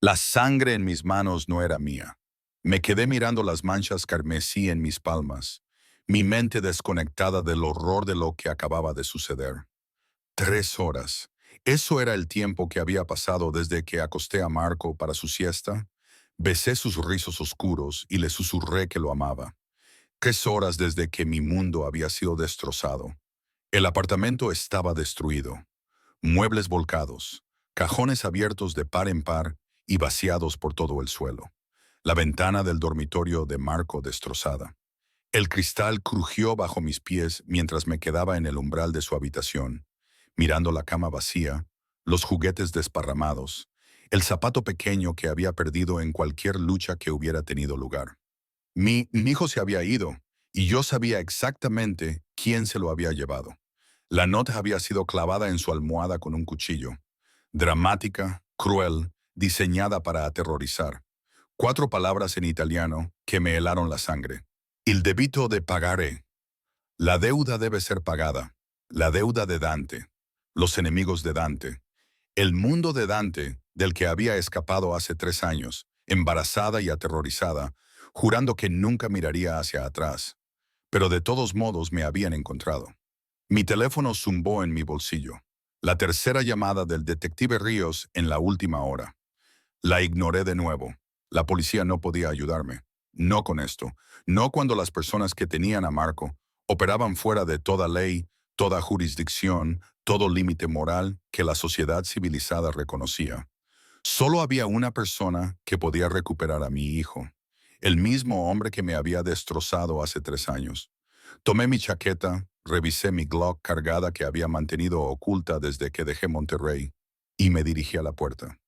La sangre en mis manos no era mía. Me quedé mirando las manchas carmesí en mis palmas, mi mente desconectada del horror de lo que acababa de suceder. 3 horas. Eso era el tiempo que había pasado desde que acosté a Marco para su siesta. Besé sus rizos oscuros y le susurré que lo amaba. 3 horas desde que mi mundo había sido destrozado. El apartamento estaba destruido. Muebles volcados, cajones abiertos de par en par y vaciados por todo el suelo. La ventana del dormitorio de Marco destrozada. El cristal crujió bajo mis pies mientras me quedaba en el umbral de su habitación, mirando la cama vacía, los juguetes desparramados, el zapato pequeño que había perdido en cualquier lucha que hubiera tenido lugar. Mi hijo se había ido, y yo sabía exactamente quién se lo había llevado. La nota había sido clavada en su almohada con un cuchillo. Dramática, cruel, diseñada para aterrorizar. 4 palabras en italiano que me helaron la sangre. Il debito de pagare. La deuda debe ser pagada. La deuda de Dante. Los enemigos de Dante. El mundo de Dante, del que había escapado hace 3 años, embarazada y aterrorizada, jurando que nunca miraría hacia atrás. Pero de todos modos me habían encontrado. Mi teléfono zumbó en mi bolsillo. La tercera llamada del detective Ríos en la última hora. La ignoré de nuevo. La policía no podía ayudarme. No con esto. No cuando las personas que tenían a Marco operaban fuera de toda ley, toda jurisdicción, todo límite moral que la sociedad civilizada reconocía. Solo había una persona que podía recuperar a mi hijo. El mismo hombre que me había destrozado hace 3 años. Tomé mi chaqueta, revisé mi Glock cargada que había mantenido oculta desde que dejé Monterrey, y me dirigí a la puerta.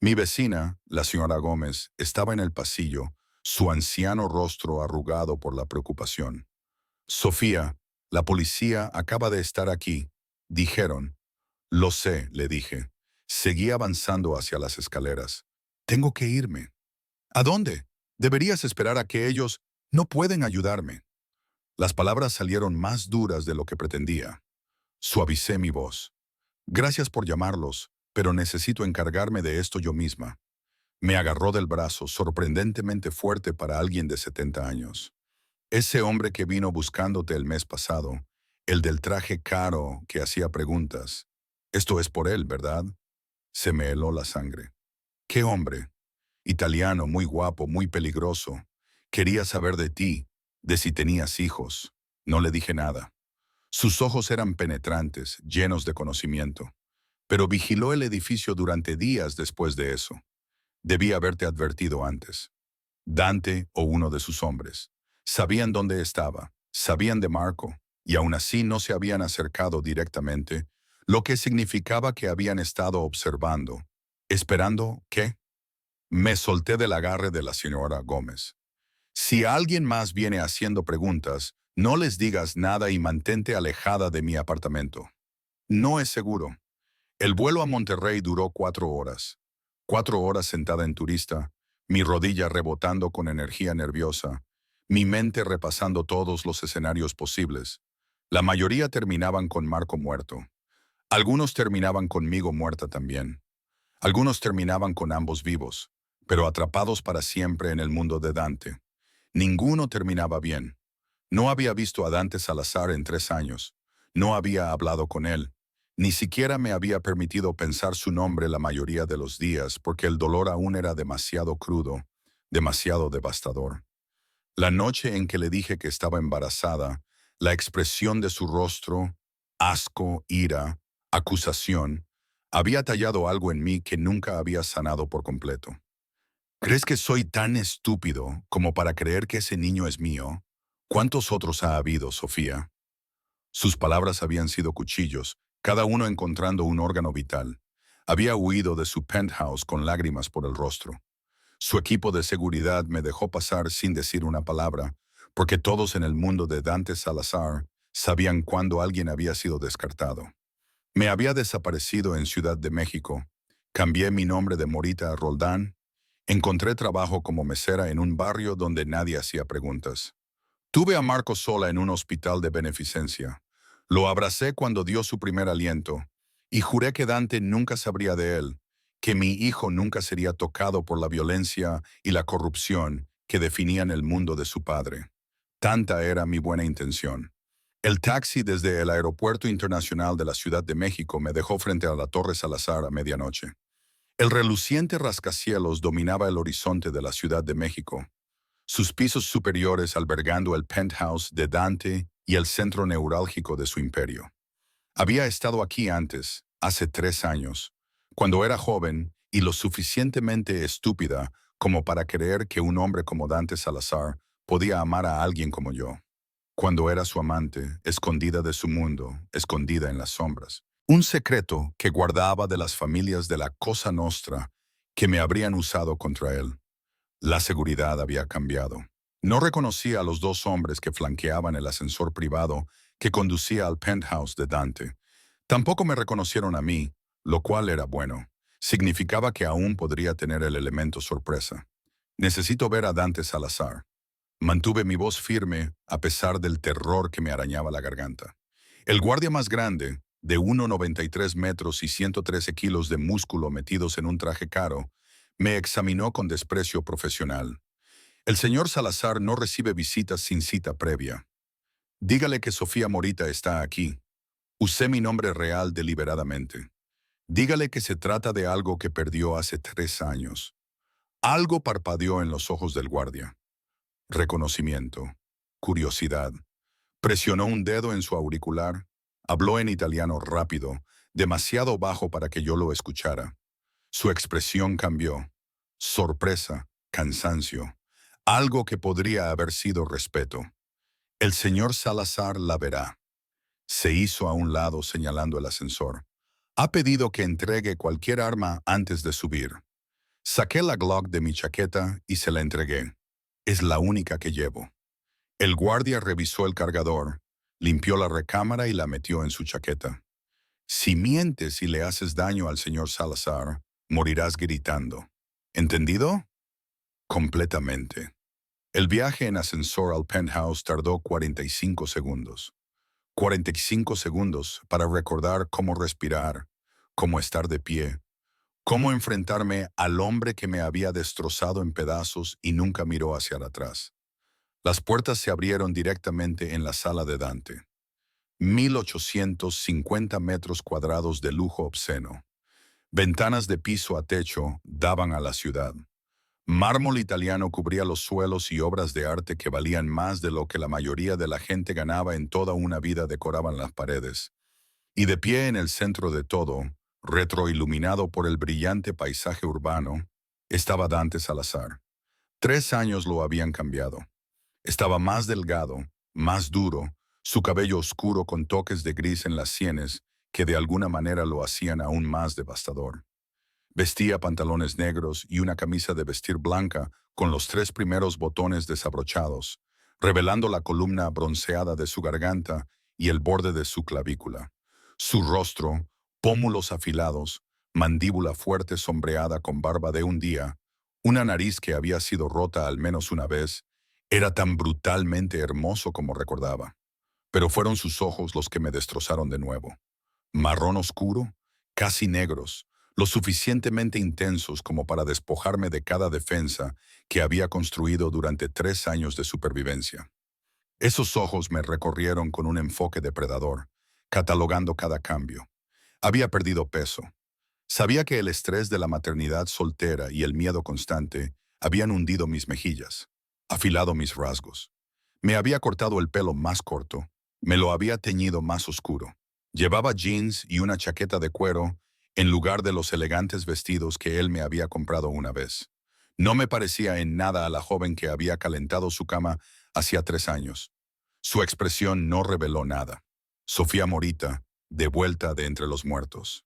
Mi vecina, la señora Gómez, estaba en el pasillo, su anciano rostro arrugado por la preocupación. Sofía, la policía acaba de estar aquí, dijeron. Lo sé, le dije. Seguí avanzando hacia las escaleras. Tengo que irme. ¿A dónde? Deberías esperar a que ellos no pueden ayudarme. Las palabras salieron más duras de lo que pretendía. Suavicé mi voz. Gracias por llamarlos, pero necesito encargarme de esto yo misma. Me agarró del brazo, sorprendentemente fuerte para alguien de 70 años. Ese hombre que vino buscándote el mes pasado, el del traje caro que hacía preguntas. Esto es por él, ¿verdad? Se me heló la sangre. ¿Qué hombre? Italiano, muy guapo, muy peligroso. Quería saber de ti, de si tenías hijos. No le dije nada. Sus ojos eran penetrantes, llenos de conocimiento. Pero vigiló el edificio durante días después de eso. Debía haberte advertido antes. Dante o uno de sus hombres. Sabían dónde estaba, sabían de Marco, y aún así no se habían acercado directamente, lo que significaba que habían estado observando. ¿Esperando qué? Me solté del agarre de la señora Gómez. Si alguien más viene haciendo preguntas, no les digas nada y mantente alejada de mi apartamento. No es seguro. El vuelo a Monterrey duró 4 horas. 4 horas sentada en turista, mi rodilla rebotando con energía nerviosa, mi mente repasando todos los escenarios posibles. La mayoría terminaban con Marco muerto. Algunos terminaban conmigo muerta también. Algunos terminaban con ambos vivos, pero atrapados para siempre en el mundo de Dante. Ninguno terminaba bien. No había visto a Dante Salazar en 3 años. No había hablado con él. Ni siquiera me había permitido pensar su nombre la mayoría de los días porque el dolor aún era demasiado crudo, demasiado devastador. La noche en que le dije que estaba embarazada, la expresión de su rostro, asco, ira, acusación, había tallado algo en mí que nunca había sanado por completo. ¿Crees que soy tan estúpido como para creer que ese niño es mío? ¿Cuántos otros ha habido, Sofía? Sus palabras habían sido cuchillos, cada uno encontrando un órgano vital. Había huido de su penthouse con lágrimas por el rostro. Su equipo de seguridad me dejó pasar sin decir una palabra, porque todos en el mundo de Dante Salazar sabían cuándo alguien había sido descartado. Me había desaparecido en Ciudad de México. Cambié mi nombre de Morita a Roldán. Encontré trabajo como mesera en un barrio donde nadie hacía preguntas. Tuve a Marco sola en un hospital de beneficencia. Lo abracé cuando dio su primer aliento y juré que Dante nunca sabría de él que mi hijo nunca sería tocado por la violencia y la corrupción que definían el mundo de su padre. Tanta era mi buena intención. El taxi desde el Aeropuerto Internacional de la Ciudad de México me dejó frente a la Torre Salazar a medianoche. El reluciente rascacielos dominaba el horizonte de la Ciudad de México, sus pisos superiores albergando el penthouse de Dante y el centro neurálgico de su imperio. Había estado aquí antes, hace 3 años, cuando era joven y lo suficientemente estúpida como para creer que un hombre como Dante Salazar podía amar a alguien como yo. Cuando era su amante, escondida de su mundo, escondida en las sombras. Un secreto que guardaba de las familias de la Cosa Nostra que me habrían usado contra él. La seguridad había cambiado. No reconocía a los 2 hombres que flanqueaban el ascensor privado que conducía al penthouse de Dante. Tampoco me reconocieron a mí, lo cual era bueno. Significaba que aún podría tener el elemento sorpresa. Necesito ver a Dante Salazar. Mantuve mi voz firme a pesar del terror que me arañaba la garganta. El guardia más grande, de 1,93 metros y 113 kilos de músculo metidos en un traje caro, me examinó con desprecio profesional. El señor Salazar no recibe visitas sin cita previa. Dígale que Sofía Morita está aquí. Usé mi nombre real deliberadamente. Dígale que se trata de algo que perdió hace 3 años. Algo parpadeó en los ojos del guardia. Reconocimiento. Curiosidad. Presionó un dedo en su auricular. Habló en italiano rápido, demasiado bajo para que yo lo escuchara. Su expresión cambió. Sorpresa, cansancio. Algo que podría haber sido respeto. El señor Salazar la verá. Se hizo a un lado señalando el ascensor. Ha pedido que entregue cualquier arma antes de subir. Saqué la Glock de mi chaqueta y se la entregué. Es la única que llevo. El guardia revisó el cargador, limpió la recámara y la metió en su chaqueta. Si mientes y le haces daño al señor Salazar, morirás gritando. ¿Entendido? Completamente. El viaje en ascensor al penthouse tardó 45 segundos. 45 segundos para recordar cómo respirar, cómo estar de pie, cómo enfrentarme al hombre que me había destrozado en pedazos y nunca miró hacia atrás. Las puertas se abrieron directamente en la sala de Dante. 1,850 metros cuadrados de lujo obsceno. Ventanas de piso a techo daban a la ciudad. Mármol italiano cubría los suelos y obras de arte que valían más de lo que la mayoría de la gente ganaba en toda una vida decoraban las paredes. Y de pie en el centro de todo, retroiluminado por el brillante paisaje urbano, estaba Dante Salazar. 3 años lo habían cambiado. Estaba más delgado, más duro, su cabello oscuro con toques de gris en las sienes que de alguna manera lo hacían aún más devastador. Vestía pantalones negros y una camisa de vestir blanca con los 3 primeros botones desabrochados, revelando la columna bronceada de su garganta y el borde de su clavícula. Su rostro, pómulos afilados, mandíbula fuerte sombreada con barba de un día, una nariz que había sido rota al menos una vez, era tan brutalmente hermoso como recordaba. Pero fueron sus ojos los que me destrozaron de nuevo. Marrón oscuro, casi negros, lo suficientemente intensos como para despojarme de cada defensa que había construido durante 3 años de supervivencia. Esos ojos me recorrieron con un enfoque depredador, catalogando cada cambio. Había perdido peso. Sabía que el estrés de la maternidad soltera y el miedo constante habían hundido mis mejillas, afilado mis rasgos. Me había cortado el pelo más corto, me lo había teñido más oscuro. Llevaba jeans y una chaqueta de cuero en lugar de los elegantes vestidos que él me había comprado una vez. No me parecía en nada a la joven que había calentado su cama hacía 3 años. Su expresión no reveló nada. Sofía Morita, de vuelta de entre los muertos.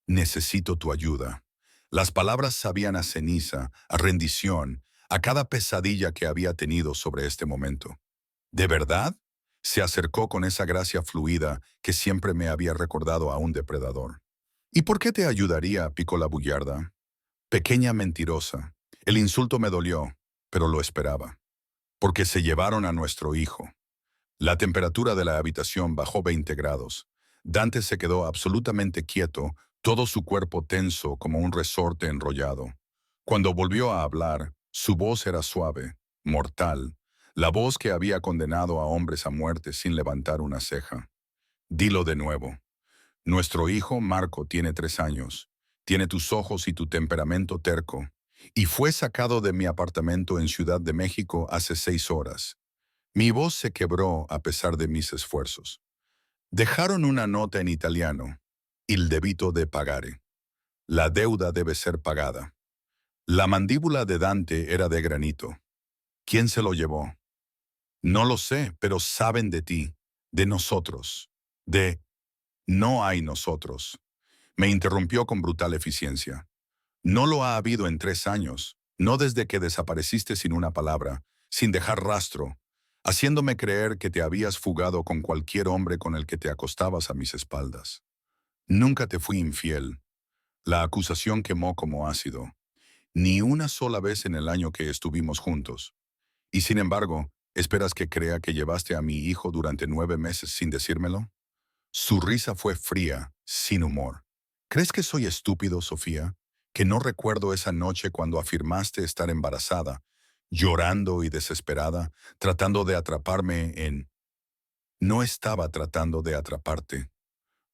Necesito tu ayuda. Las palabras sabían a ceniza, a rendición, a cada pesadilla que había tenido sobre este momento. ¿De verdad? Se acercó con esa gracia fluida que siempre me había recordado a un depredador. ¿Y por qué te ayudaría? Picó la bullarda. Pequeña mentirosa. El insulto me dolió, pero lo esperaba. Porque se llevaron a nuestro hijo. La temperatura de la habitación bajó 20 grados. Dante se quedó absolutamente quieto, todo su cuerpo tenso como un resorte enrollado. Cuando volvió a hablar, su voz era suave, mortal, la voz que había condenado a hombres a muerte sin levantar una ceja. Dilo de nuevo. Nuestro hijo Marco tiene 3 años, tiene tus ojos y tu temperamento terco, y fue sacado de mi apartamento en Ciudad de México hace 6 horas. Mi voz se quebró a pesar de mis esfuerzos. Dejaron una nota en italiano, il debito de pagare. La deuda debe ser pagada. La mandíbula de Dante era de granito. ¿Quién se lo llevó? No lo sé, pero saben de ti, de nosotros, de no hay nosotros. Me interrumpió con brutal eficiencia. No lo ha habido en 3 años, no desde que desapareciste sin una palabra, sin dejar rastro, haciéndome creer que te habías fugado con cualquier hombre con el que te acostabas a mis espaldas. Nunca te fui infiel. La acusación quemó como ácido. Ni una sola vez en el año que estuvimos juntos. Y sin embargo, ¿esperas que crea que llevaste a mi hijo durante 9 meses sin decírmelo? Su risa fue fría, sin humor. ¿Crees que soy estúpido, Sofía? ¿Que no recuerdo esa noche cuando afirmaste estar embarazada, llorando y desesperada, tratando de atraparme en... No estaba tratando de atraparte.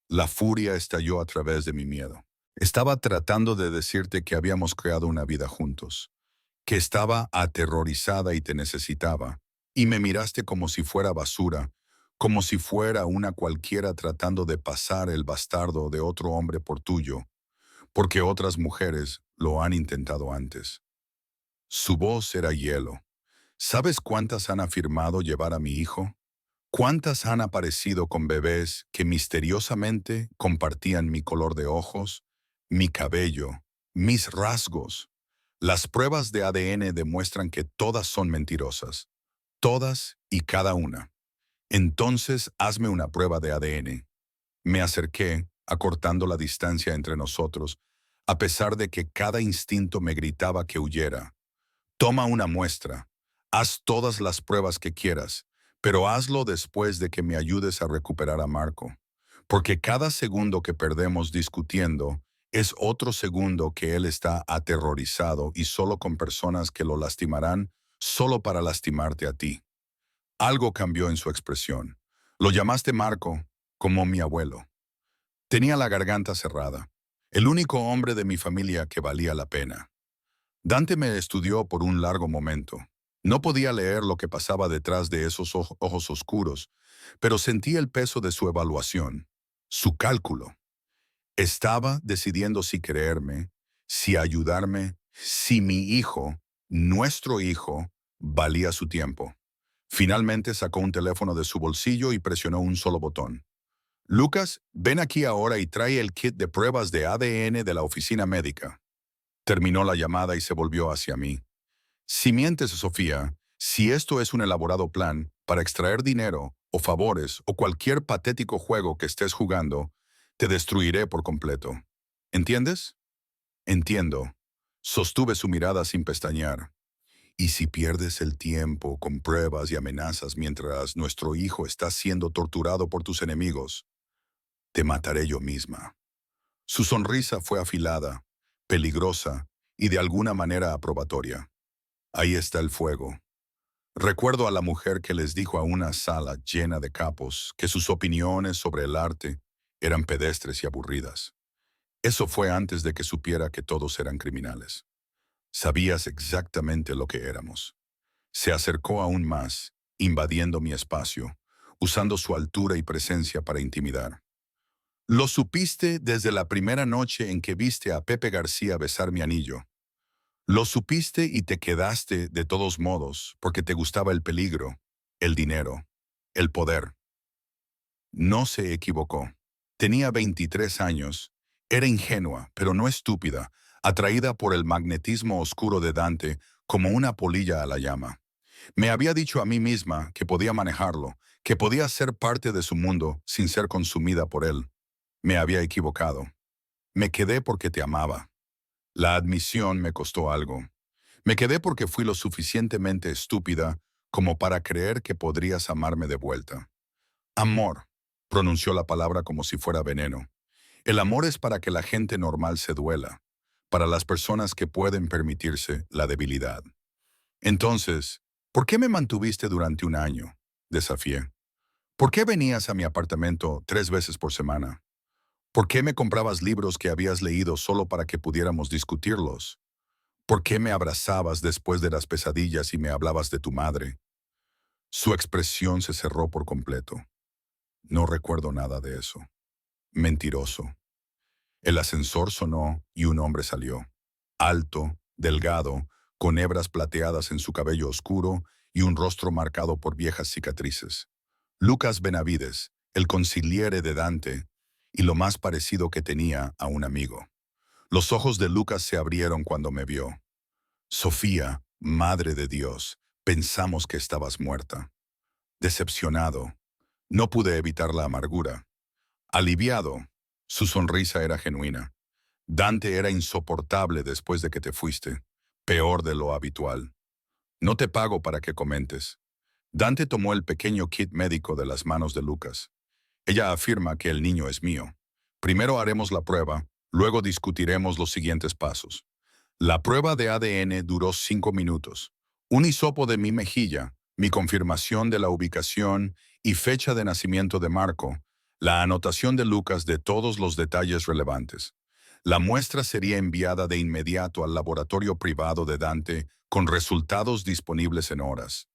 La furia estalló a través de mi miedo. Estaba tratando de decirte que habíamos creado una vida juntos, que estaba aterrorizada y te necesitaba, y me miraste como si fuera basura, como si fuera una cualquiera tratando de pasar el bastardo de otro hombre por tuyo, porque otras mujeres lo han intentado antes. Su voz era hielo. ¿Sabes cuántas han afirmado llevar a mi hijo? ¿Cuántas han aparecido con bebés que misteriosamente compartían mi color de ojos, mi cabello, mis rasgos? Las pruebas de ADN demuestran que todas son mentirosas, todas y cada una. Entonces hazme una prueba de ADN. Me acerqué, acortando la distancia entre nosotros, a pesar de que cada instinto me gritaba que huyera. Toma una muestra, haz todas las pruebas que quieras, pero hazlo después de que me ayudes a recuperar a Marco, porque cada segundo que perdemos discutiendo es otro segundo que él está aterrorizado y solo con personas que lo lastimarán solo para lastimarte a ti. Algo cambió en su expresión. Lo llamaste Marco, como mi abuelo. Tenía la garganta cerrada. El único hombre de mi familia que valía la pena. Dante me estudió por un largo momento. No podía leer lo que pasaba detrás de esos ojos oscuros, pero sentí el peso de su evaluación, su cálculo. Estaba decidiendo si creerme, si ayudarme, si mi hijo, nuestro hijo, valía su tiempo. Finalmente sacó un teléfono de su bolsillo y presionó un solo botón. Lucas, ven aquí ahora y trae el kit de pruebas de ADN de la oficina médica. Terminó la llamada y se volvió hacia mí. Si mientes, Sofía, si esto es un elaborado plan para extraer dinero o favores o cualquier patético juego que estés jugando, te destruiré por completo. ¿Entiendes? Entiendo. Sostuve su mirada sin pestañear. Y si pierdes el tiempo con pruebas y amenazas mientras nuestro hijo está siendo torturado por tus enemigos, te mataré yo misma. Su sonrisa fue afilada, peligrosa y de alguna manera aprobatoria. Ahí está el fuego. Recuerdo a la mujer que les dijo a una sala llena de capos que sus opiniones sobre el arte eran pedestres y aburridas. Eso fue antes de que supiera que todos eran criminales. Sabías exactamente lo que éramos. Se acercó aún más, invadiendo mi espacio, usando su altura y presencia para intimidar. Lo supiste desde la primera noche en que viste a Pepe García besar mi anillo. Lo supiste y te quedaste de todos modos porque te gustaba el peligro, el dinero, el poder. No se equivocó. Tenía 23 años. Era ingenua, pero no estúpida, atraída por el magnetismo oscuro de Dante como una polilla a la llama. Me había dicho a mí misma que podía manejarlo, que podía ser parte de su mundo sin ser consumida por él. Me había equivocado. Me quedé porque te amaba. La admisión me costó algo. Me quedé porque fui lo suficientemente estúpida como para creer que podrías amarme de vuelta. Amor, pronunció la palabra como si fuera veneno. El amor es para que la gente normal se duela, para las personas que pueden permitirse la debilidad. Entonces, ¿por qué me mantuviste durante un año? Desafié. ¿Por qué venías a mi apartamento 3 veces por semana? ¿Por qué me comprabas libros que habías leído solo para que pudiéramos discutirlos? ¿Por qué me abrazabas después de las pesadillas y me hablabas de tu madre? Su expresión se cerró por completo. No recuerdo nada de eso. Mentiroso. El ascensor sonó y un hombre salió. Alto, delgado, con hebras plateadas en su cabello oscuro y un rostro marcado por viejas cicatrices. Lucas Benavides, el consigliere de Dante, y lo más parecido que tenía a un amigo. Los ojos de Lucas se abrieron cuando me vio. Sofía, Madre de Dios, pensamos que estabas muerta. Decepcionado, no pude evitar la amargura. Aliviado, su sonrisa era genuina. Dante era insoportable después de que te fuiste, peor de lo habitual. No te pago para que comentes. Dante tomó el pequeño kit médico de las manos de Lucas. Ella afirma que el niño es mío. Primero haremos la prueba, luego discutiremos los siguientes pasos. La prueba de ADN duró 5 minutos. Un hisopo de mi mejilla, mi confirmación de la ubicación y fecha de nacimiento de Marco, la anotación de Lucas de todos los detalles relevantes. La muestra sería enviada de inmediato al laboratorio privado de Dante con resultados disponibles en horas.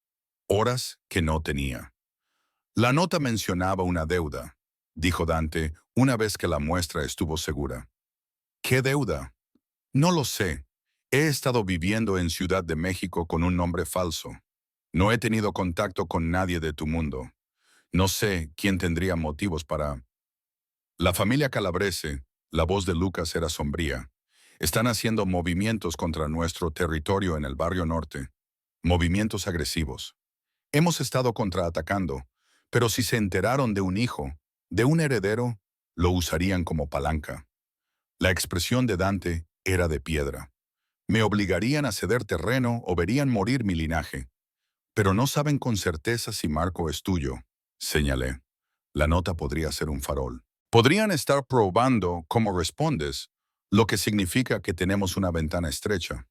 Horas que no tenía. La nota mencionaba una deuda, dijo Dante una vez que la muestra estuvo segura. ¿Qué deuda? No lo sé. He estado viviendo en Ciudad de México con un nombre falso. No he tenido contacto con nadie de tu mundo. No sé quién tendría motivos para... La familia Calabrese, la voz de Lucas era sombría. Están haciendo movimientos contra nuestro territorio en el barrio norte. Movimientos agresivos. Hemos estado contraatacando, pero si se enteraron de un hijo, de un heredero, lo usarían como palanca. La expresión de Dante era de piedra. Me obligarían a ceder terreno o verían morir mi linaje. Pero no saben con certeza si Marco es tuyo, señalé. La nota podría ser un farol. Podrían estar probando cómo respondes, lo que significa que tenemos una ventana estrecha.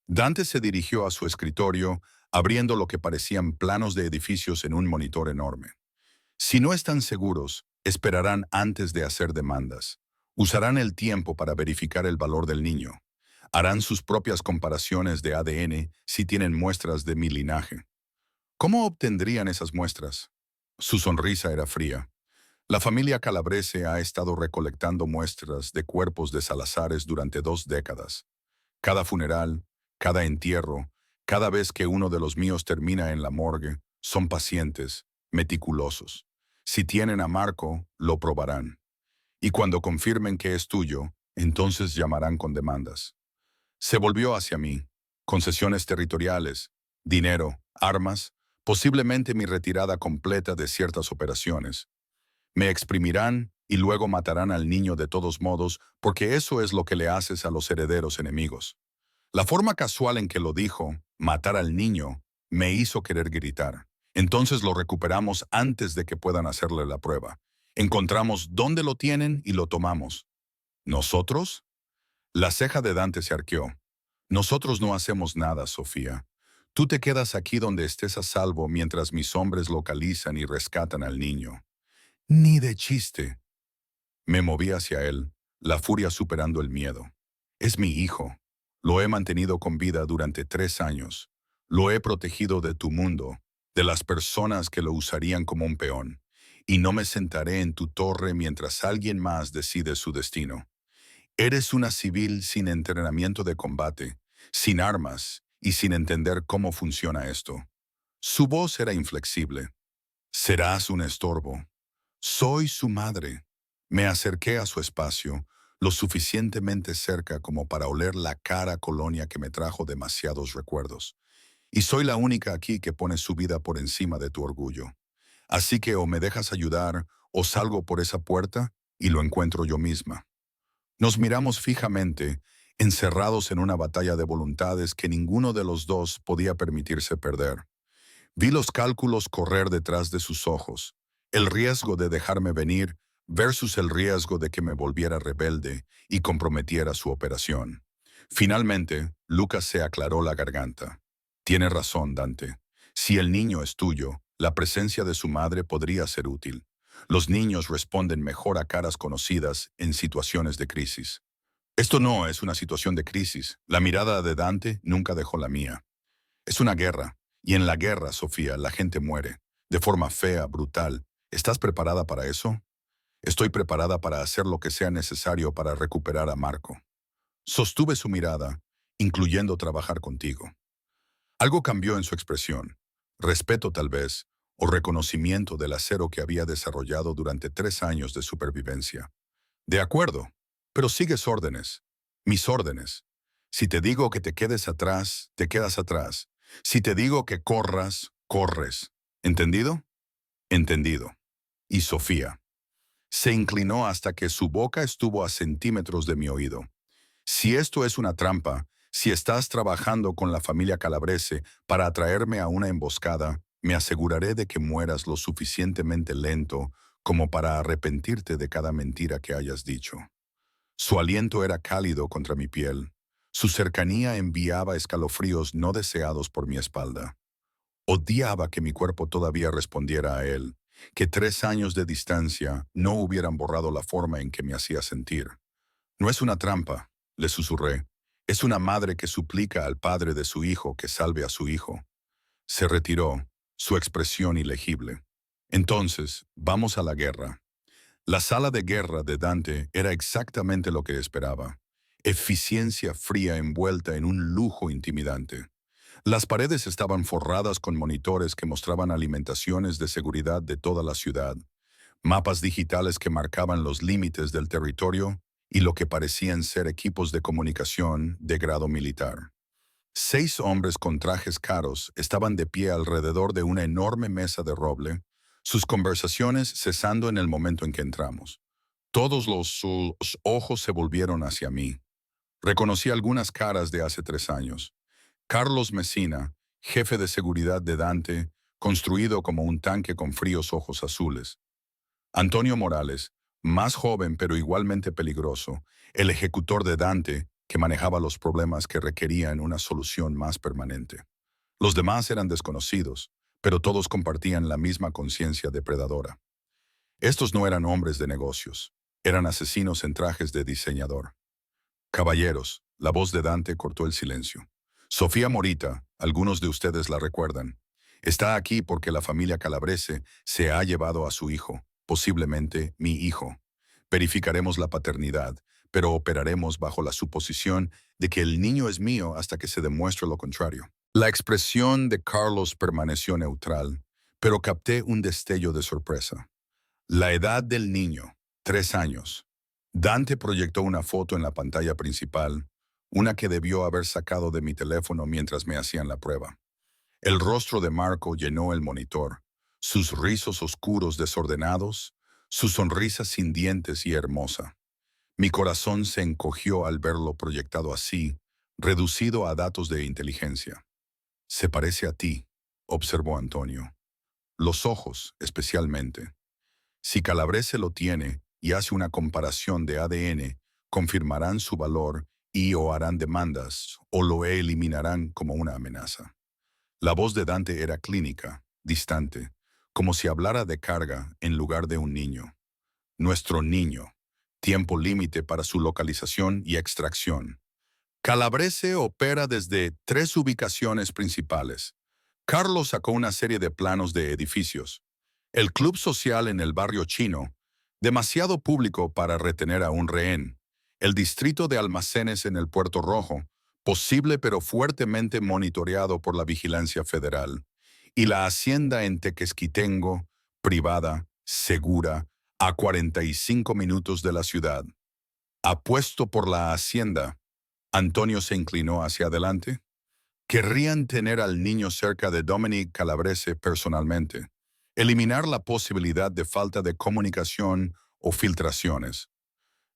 Dante se dirigió a su escritorio, abriendo lo que parecían planos de edificios en un monitor enorme. Si no están seguros, esperarán antes de hacer demandas. Usarán el tiempo para verificar el valor del niño. Harán sus propias comparaciones de ADN si tienen muestras de mi linaje. ¿Cómo obtendrían esas muestras? Su sonrisa era fría. La familia Calabrese ha estado recolectando muestras de cuerpos de Salazares durante 2 décadas. Cada funeral, cada entierro, cada vez que uno de los míos termina en la morgue, son pacientes, meticulosos. Si tienen a Marco, lo probarán. Y cuando confirmen que es tuyo, entonces llamarán con demandas. Se volvió hacia mí. Concesiones territoriales, dinero, armas, posiblemente mi retirada completa de ciertas operaciones. Me exprimirán y luego matarán al niño de todos modos, porque eso es lo que le haces a los herederos enemigos. La forma casual en que lo dijo, matar al niño, me hizo querer gritar. Entonces lo recuperamos antes de que puedan hacerle la prueba. Encontramos dónde lo tienen y lo tomamos. ¿Nosotros? La ceja de Dante se arqueó. Nosotros no hacemos nada, Sofía. Tú te quedas aquí donde estés a salvo mientras mis hombres localizan y rescatan al niño. Ni de chiste. Me moví hacia él, la furia superando el miedo. Es mi hijo. Lo he mantenido con vida durante 3 años. Lo he protegido de tu mundo, de las personas que lo usarían como un peón. Y no me sentaré en tu torre mientras alguien más decide su destino. Eres una civil sin entrenamiento de combate, sin armas y sin entender cómo funciona esto. Su voz era inflexible. Serás un estorbo. Soy su madre. Me acerqué a su espacio, lo suficientemente cerca como para oler la cara colonia que me trajo demasiados recuerdos. Y soy la única aquí que pone su vida por encima de tu orgullo. Así que o me dejas ayudar o salgo por esa puerta y lo encuentro yo misma. Nos miramos fijamente, encerrados en una batalla de voluntades que ninguno de los dos podía permitirse perder. Vi los cálculos correr detrás de sus ojos, el riesgo de dejarme venir versus el riesgo de que me volviera rebelde y comprometiera su operación. Finalmente, Lucas se aclaró la garganta. Tiene razón, Dante. Si el niño es tuyo, la presencia de su madre podría ser útil. Los niños responden mejor a caras conocidas en situaciones de crisis. Esto no es una situación de crisis. La mirada de Dante nunca dejó la mía. Es una guerra. Y en la guerra, Sofía, la gente muere. De forma fea, brutal. ¿Estás preparada para eso? Estoy preparada para hacer lo que sea necesario para recuperar a Marco. Sostuve su mirada, incluyendo trabajar contigo. Algo cambió en su expresión. Respeto tal vez, o reconocimiento del acero que había desarrollado durante 3 años de supervivencia. De acuerdo, pero sigues órdenes. Mis órdenes. Si te digo que te quedes atrás, te quedas atrás. Si te digo que corras, corres. ¿Entendido? Entendido. Y Sofía. Se inclinó hasta que su boca estuvo a centímetros de mi oído. Si esto es una trampa, si estás trabajando con la familia Calabrese para atraerme a una emboscada, me aseguraré de que mueras lo suficientemente lento como para arrepentirte de cada mentira que hayas dicho. Su aliento era cálido contra mi piel. Su cercanía enviaba escalofríos no deseados por mi espalda. Odiaba que mi cuerpo todavía respondiera a él, que 3 años de distancia no hubieran borrado la forma en que me hacía sentir. No es una trampa, le susurré. Es una madre que suplica al padre de su hijo que salve a su hijo. Se retiró, su expresión ilegible. Entonces, vamos a la guerra. La sala de guerra de Dante era exactamente lo que esperaba. Eficiencia fría envuelta en un lujo intimidante. Las paredes estaban forradas con monitores que mostraban alimentaciones de seguridad de toda la ciudad, mapas digitales que marcaban los límites del territorio y lo que parecían ser equipos de comunicación de grado militar. 6 hombres con trajes caros estaban de pie alrededor de una enorme mesa de roble, sus conversaciones cesando en el momento en que entramos. Todos sus ojos se volvieron hacia mí. Reconocí algunas caras de hace 3 años. Carlos Messina, jefe de seguridad de Dante, construido como un tanque con fríos ojos azules. Antonio Morales, más joven pero igualmente peligroso, el ejecutor de Dante, que manejaba los problemas que requerían una solución más permanente. Los demás eran desconocidos, pero todos compartían la misma conciencia depredadora. Estos no eran hombres de negocios, eran asesinos en trajes de diseñador. Caballeros, la voz de Dante cortó el silencio. Sofía Morita, algunos de ustedes la recuerdan, está aquí porque la familia Calabrese se ha llevado a su hijo, posiblemente mi hijo. Verificaremos la paternidad, pero operaremos bajo la suposición de que el niño es mío hasta que se demuestre lo contrario. La expresión de Carlos permaneció neutral, pero capté un destello de sorpresa. La edad del niño, 3 años. Dante proyectó una foto en la pantalla principal, una que debió haber sacado de mi teléfono mientras me hacían la prueba. El rostro de Marco llenó el monitor, sus rizos oscuros desordenados, su sonrisa sin dientes y hermosa. Mi corazón se encogió al verlo proyectado así, reducido a datos de inteligencia. Se parece a ti, observó Antonio. Los ojos, especialmente. Si Calabrese lo tiene y hace una comparación de ADN, confirmarán su valor y o harán demandas o lo eliminarán como una amenaza. La voz de Dante era clínica, distante, como si hablara de carga en lugar de un niño. Nuestro niño. Tiempo límite para su localización y extracción. Calabrese opera desde 3 ubicaciones principales. Carlos sacó una serie de planos de edificios. El club social en el barrio chino, demasiado público para retener a un rehén. El distrito de almacenes en el Puerto Rojo, posible pero fuertemente monitoreado por la vigilancia federal. Y la hacienda en Tequesquitengo, privada, segura, a 45 minutos de la ciudad. Apuesto por la hacienda. Antonio se inclinó hacia adelante. Querrían tener al niño cerca de Dominic Calabrese personalmente. Eliminar la posibilidad de falta de comunicación o filtraciones.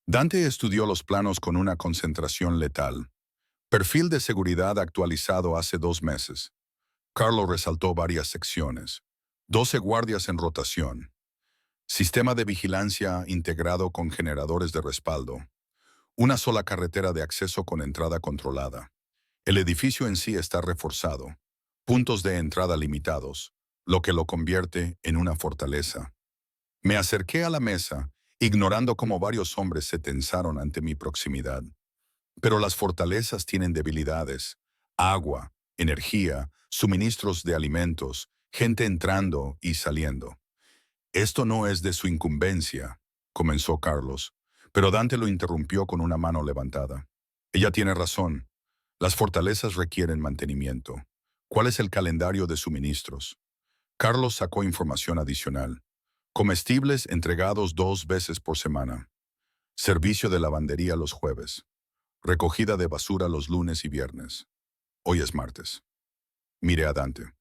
Dante estudió los planos con una concentración letal. Perfil de seguridad actualizado hace 2 meses. Carlo resaltó varias secciones. 12 guardias en rotación. Sistema de vigilancia integrado con generadores de respaldo. Una sola carretera de acceso con entrada controlada. El edificio en sí está reforzado. Puntos de entrada limitados, lo que lo convierte en una fortaleza. Me acerqué a la mesa, ignorando cómo varios hombres se tensaron ante mi proximidad. Pero las fortalezas tienen debilidades. Agua, energía, suministros de alimentos, gente entrando y saliendo. Esto no es de su incumbencia, comenzó Carlos, pero Dante lo interrumpió con una mano levantada. Ella tiene razón. Las fortalezas requieren mantenimiento. ¿Cuál es el calendario de suministros? Carlos sacó información adicional. Comestibles entregados 2 veces por semana. Servicio de lavandería los jueves. Recogida de basura los lunes y viernes. Hoy es martes. Mire a Dante.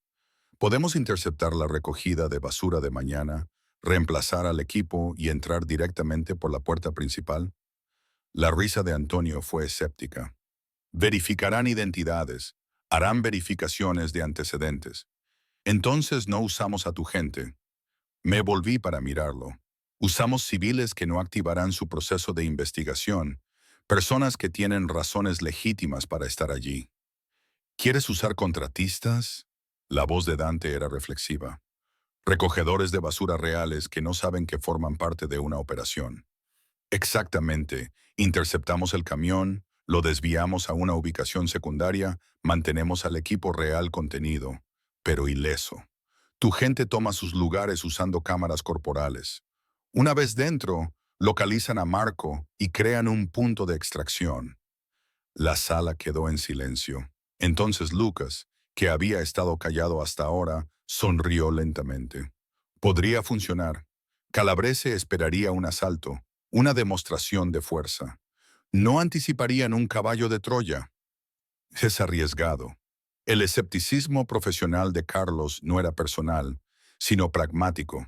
Podemos interceptar la recogida de basura de mañana, reemplazar al equipo y entrar directamente por la puerta principal. La risa de Antonio fue escéptica. Verificarán identidades, harán verificaciones de antecedentes. Entonces no usamos a tu gente. Me volví para mirarlo. Usamos civiles que no activarán su proceso de investigación, personas que tienen razones legítimas para estar allí. ¿Quieres usar contratistas? La voz de Dante era reflexiva. Recogedores de basura reales que no saben que forman parte de una operación. Exactamente. Interceptamos el camión, lo desviamos a una ubicación secundaria, mantenemos al equipo real contenido, pero ileso. Tu gente toma sus lugares usando cámaras corporales. Una vez dentro, localizan a Marco y crean un punto de extracción. La sala quedó en silencio. Entonces Lucas, que había estado callado hasta ahora, sonrió lentamente. Podría funcionar. Calabrese esperaría un asalto, una demostración de fuerza. No anticiparían un caballo de Troya. Es arriesgado. El escepticismo profesional de Carlos no era personal, sino pragmático.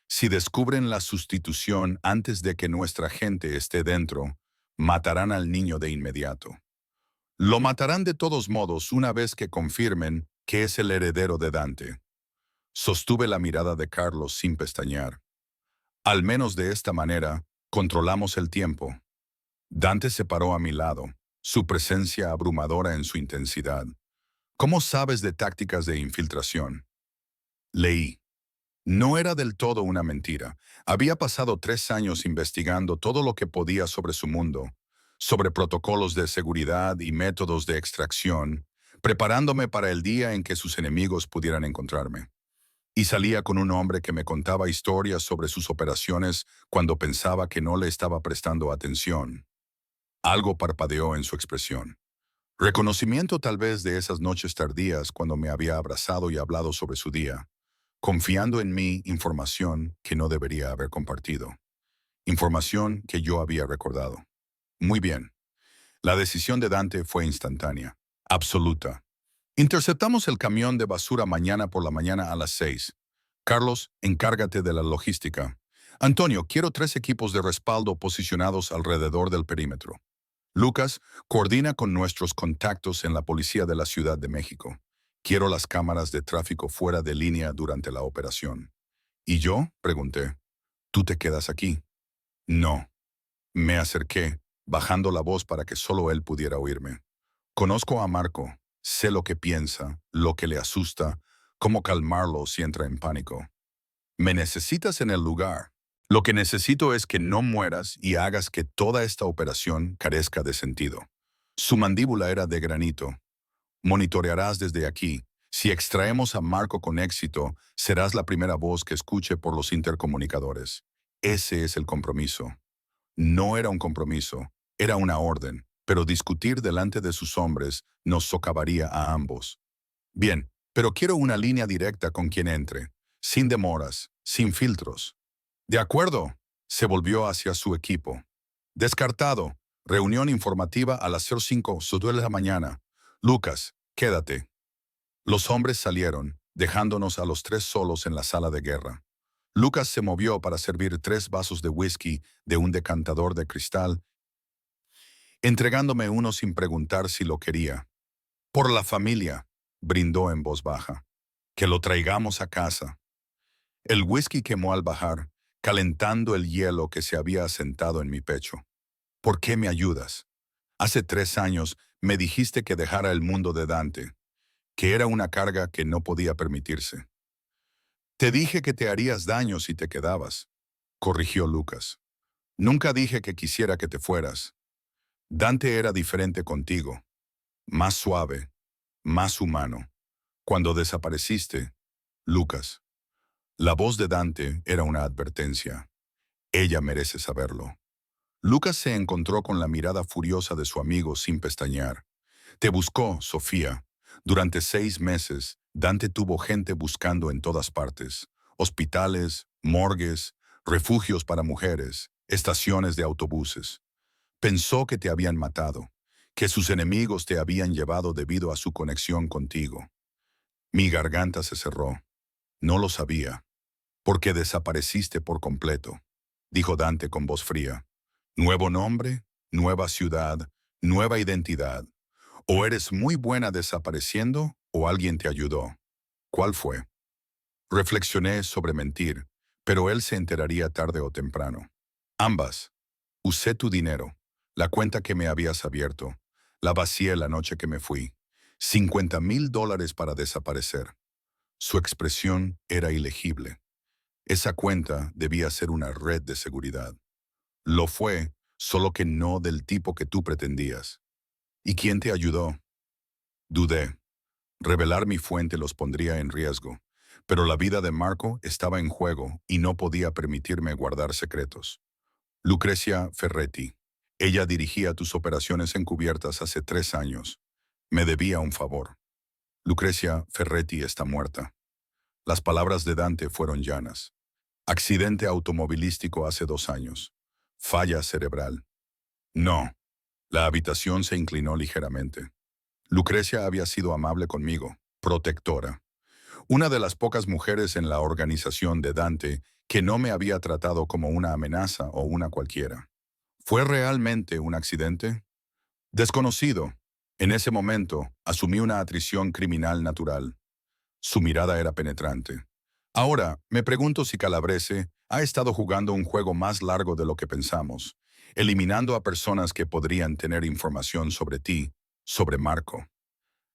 Si descubren la sustitución antes de que nuestra gente esté dentro, matarán al niño de inmediato. Lo matarán de todos modos una vez que confirmen que es el heredero de Dante. Sostuve la mirada de Carlos sin pestañear. Al menos de esta manera, controlamos el tiempo. Dante se paró a mi lado, su presencia abrumadora en su intensidad. ¿Cómo sabes de tácticas de infiltración? Leí. No era del todo una mentira. Había pasado 3 años investigando todo lo que podía sobre su mundo, sobre protocolos de seguridad y métodos de extracción, preparándome para el día en que sus enemigos pudieran encontrarme. Y salía con un hombre que me contaba historias sobre sus operaciones cuando pensaba que no le estaba prestando atención. Algo parpadeó en su expresión. Reconocimiento tal vez de esas noches tardías cuando me había abrazado y hablado sobre su día, confiando en mí información que no debería haber compartido. Información que yo había recordado. Muy bien. La decisión de Dante fue instantánea, absoluta. Interceptamos el camión de basura mañana por la mañana a las 6. Carlos, encárgate de la logística. Antonio, quiero 3 equipos de respaldo posicionados alrededor del perímetro. Lucas, coordina con nuestros contactos en la policía de la Ciudad de México. Quiero las cámaras de tráfico fuera de línea durante la operación. ¿Y yo? Pregunté. ¿Tú te quedas aquí? No. Me acerqué, bajando la voz para que solo él pudiera oírme. Conozco a Marco, sé lo que piensa, lo que le asusta, cómo calmarlo si entra en pánico. Me necesitas en el lugar. Lo que necesito es que no mueras y hagas que toda esta operación carezca de sentido. Su mandíbula era de granito. Monitorearás desde aquí. Si extraemos a Marco con éxito, serás la primera voz que escuche por los intercomunicadores. Ese es el compromiso. No era un compromiso, era una orden, pero discutir delante de sus hombres nos socavaría a ambos. Bien, pero quiero una línea directa con quien entre, sin demoras, sin filtros. De acuerdo, se volvió hacia su equipo. Descartado, reunión informativa a las 05 de la mañana. Lucas, quédate. Los hombres salieron, dejándonos a los 3 solos en la sala de guerra. Lucas se movió para servir 3 vasos de whisky de un decantador de cristal, entregándome uno sin preguntar si lo quería. Por la familia, brindó en voz baja. Que lo traigamos a casa. El whisky quemó al bajar, calentando el hielo que se había asentado en mi pecho. ¿Por qué me ayudas? Hace 3 años me dijiste que dejara el mundo de Dante, que era una carga que no podía permitirse. Te dije que te harías daño si te quedabas, corrigió Lucas. Nunca dije que quisiera que te fueras. Dante era diferente contigo, más suave, más humano. Cuando desapareciste, Lucas, la voz de Dante era una advertencia. Ella merece saberlo. Lucas se encontró con la mirada furiosa de su amigo sin pestañear. Te buscó, Sofía. Durante 6 meses, Dante tuvo gente buscando en todas partes. Hospitales, morgues, refugios para mujeres, estaciones de autobuses. Pensó que te habían matado, que sus enemigos te habían llevado debido a su conexión contigo. Mi garganta se cerró. No lo sabía, porque desapareciste por completo, dijo Dante con voz fría. Nuevo nombre, nueva ciudad, nueva identidad. O eres muy buena desapareciendo o alguien te ayudó. ¿Cuál fue? Reflexioné sobre mentir, pero él se enteraría tarde o temprano. Ambas. Usé tu dinero, la cuenta que me habías abierto, la vacié la noche que me fui. $50,000 para desaparecer. Su expresión era ilegible. Esa cuenta debía ser una red de seguridad. Lo fue, solo que no del tipo que tú pretendías. ¿Y quién te ayudó? Dudé. Revelar mi fuente los pondría en riesgo, pero la vida de Marco estaba en juego y no podía permitirme guardar secretos. Lucrecia Ferretti. Ella dirigía tus operaciones encubiertas hace 3 años. Me debía un favor. Lucrecia Ferretti está muerta. Las palabras de Dante fueron llanas. Accidente automovilístico hace 2 años. Falla cerebral. No. La habitación se inclinó ligeramente. Lucrecia había sido amable conmigo, protectora. Una de las pocas mujeres en la organización de Dante que no me había tratado como una amenaza o una cualquiera. ¿Fue realmente un accidente? Desconocido. En ese momento, asumí una atrición criminal natural. Su mirada era penetrante. Ahora, me pregunto si Calabrese ha estado jugando un juego más largo de lo que pensamos, eliminando a personas que podrían tener información sobre ti, sobre Marco.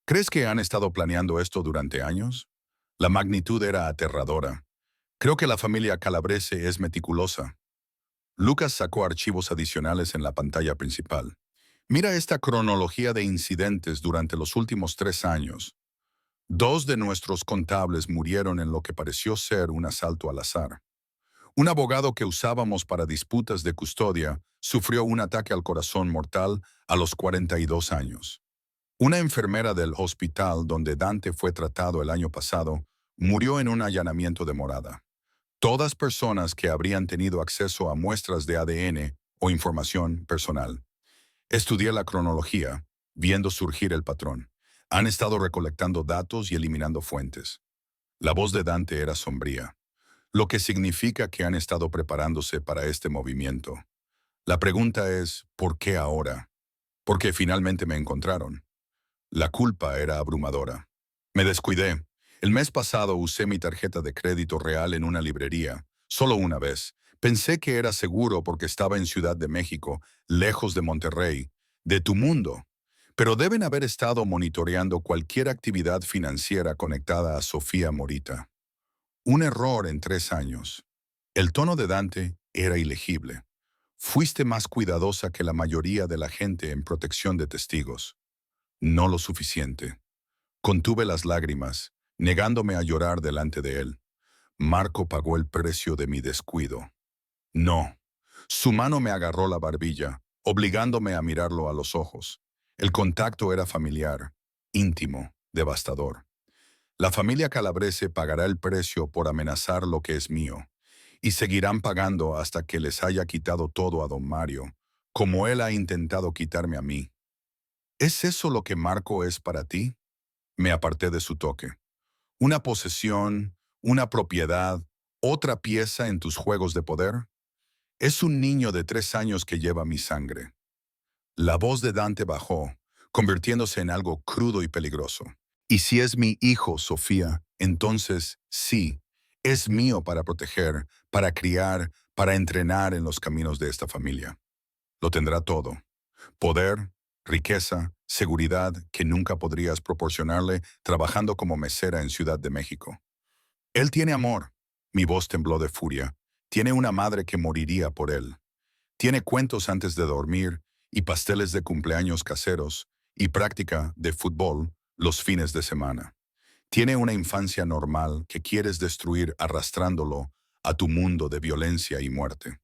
¿Crees que han estado planeando esto durante años? La magnitud era aterradora. Creo que la familia Calabrese es meticulosa. Lucas sacó archivos adicionales en la pantalla principal. Mira esta cronología de incidentes durante los últimos 3 años. 2 de nuestros contables murieron en lo que pareció ser un asalto al azar. Un abogado que usábamos para disputas de custodia sufrió un ataque al corazón mortal a los 42 años. Una enfermera del hospital donde Dante fue tratado el año pasado murió en un allanamiento de morada. Todas personas que habrían tenido acceso a muestras de ADN o información personal. Estudié la cronología, viendo surgir el patrón. Han estado recolectando datos y eliminando fuentes. La voz de Dante era sombría, lo que significa que han estado preparándose para este movimiento. La pregunta es, ¿por qué ahora? Porque finalmente me encontraron. La culpa era abrumadora. Me descuidé. El mes pasado usé mi tarjeta de crédito real en una librería, solo una vez. Pensé que era seguro porque estaba en Ciudad de México, lejos de Monterrey, de tu mundo. Pero deben haber estado monitoreando cualquier actividad financiera conectada a Sofía Morita. Un error en 3 años. El tono de Dante era ilegible. Fuiste más cuidadosa que la mayoría de la gente en protección de testigos. No lo suficiente. Contuve las lágrimas, negándome a llorar delante de él. Marco pagó el precio de mi descuido. No. Su mano me agarró la barbilla, obligándome a mirarlo a los ojos. El contacto era familiar, íntimo, devastador. La familia Calabrese pagará el precio por amenazar lo que es mío, y seguirán pagando hasta que les haya quitado todo a don Mario, como él ha intentado quitarme a mí. ¿Es eso lo que Marco es para ti? Me aparté de su toque. ¿Una posesión, una propiedad, otra pieza en tus juegos de poder? Es un niño de 3 años que lleva mi sangre. La voz de Dante bajó, convirtiéndose en algo crudo y peligroso. Y si es mi hijo, Sofía, entonces sí, Es mío para proteger, para criar, para entrenar en los caminos de esta familia. Lo tendrá todo. Poder, riqueza, seguridad que nunca podrías proporcionarle trabajando como mesera en Ciudad de México. Él tiene amor. Mi voz tembló de furia. Tiene una madre que moriría por él. Tiene cuentos antes de dormir y pasteles de cumpleaños caseros y práctica de fútbol los fines de semana. Tiene una infancia normal que quieres destruir arrastrándolo a tu mundo de violencia y muerte.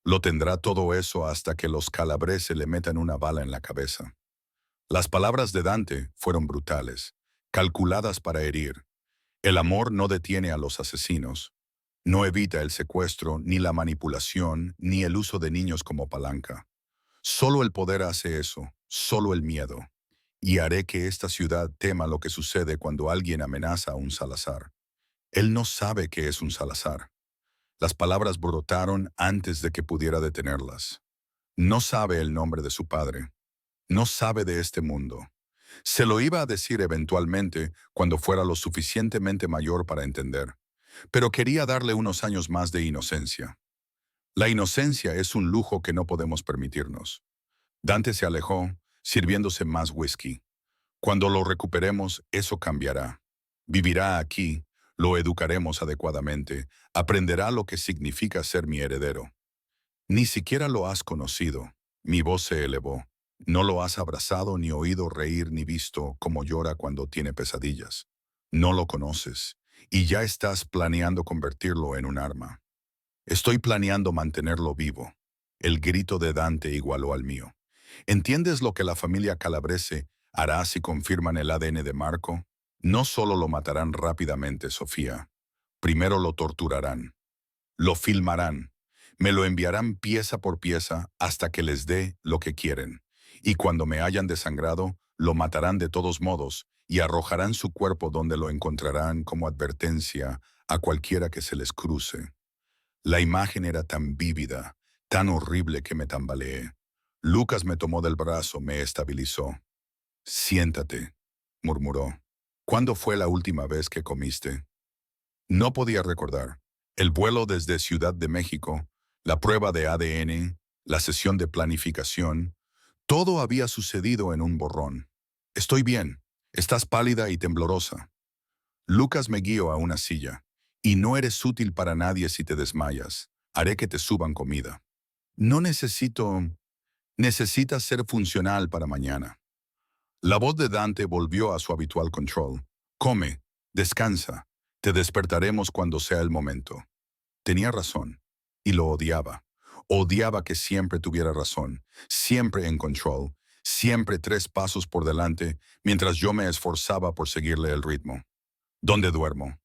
Lo tendrá todo eso hasta que los calabreses le metan una bala en la cabeza. Las palabras de Dante fueron brutales, calculadas para herir. El amor no detiene a los asesinos, no evita el secuestro, ni la manipulación, ni el uso de niños como palanca. Solo el poder hace eso, solo el miedo. Y haré que esta ciudad tema lo que sucede cuando alguien amenaza a un Salazar. Él no sabe qué es un Salazar. Las palabras brotaron antes de que pudiera detenerlas. No sabe el nombre de su padre. No sabe de este mundo. Se lo iba a decir eventualmente cuando fuera lo suficientemente mayor para entender, pero quería darle unos años más de inocencia. La inocencia es un lujo que no podemos permitirnos. Dante se alejó, sirviéndose más whisky. Cuando lo recuperemos, eso cambiará. Vivirá aquí, lo educaremos adecuadamente, aprenderá lo que significa ser mi heredero. Ni siquiera lo has conocido. Mi voz se elevó. No lo has abrazado, ni oído reír, ni visto cómo llora cuando tiene pesadillas. No lo conoces, y ya estás planeando convertirlo en un arma. Estoy planeando mantenerlo vivo. El grito de Dante igualó al mío. ¿Entiendes lo que la familia Calabrese hará si confirman el ADN de Marco? No solo lo matarán rápidamente, Sofía. Primero lo torturarán. Lo filmarán. Me lo enviarán pieza por pieza hasta que les dé lo que quieren. Y cuando me hayan desangrado, lo matarán de todos modos y arrojarán su cuerpo donde lo encontrarán como advertencia a cualquiera que se les cruce. La imagen era tan vívida, tan horrible que me tambaleé. Lucas me tomó del brazo, me estabilizó. Siéntate, murmuró. ¿Cuándo fue la última vez que comiste? No podía recordar. El vuelo desde Ciudad de México, la prueba de ADN, la sesión de planificación, todo había sucedido en un borrón. Estoy bien. Estás pálida y temblorosa. Lucas me guió a una silla. Y no eres útil para nadie si te desmayas. Haré que te suban comida. No necesito... Necesitas ser funcional para mañana. La voz de Dante volvió a su habitual control. Come, descansa, te despertaremos cuando sea el momento. Tenía razón, y lo odiaba. Odiaba que siempre tuviera razón, siempre en control, siempre 3 pasos por delante, mientras yo me esforzaba por seguirle el ritmo. ¿Dónde duermo?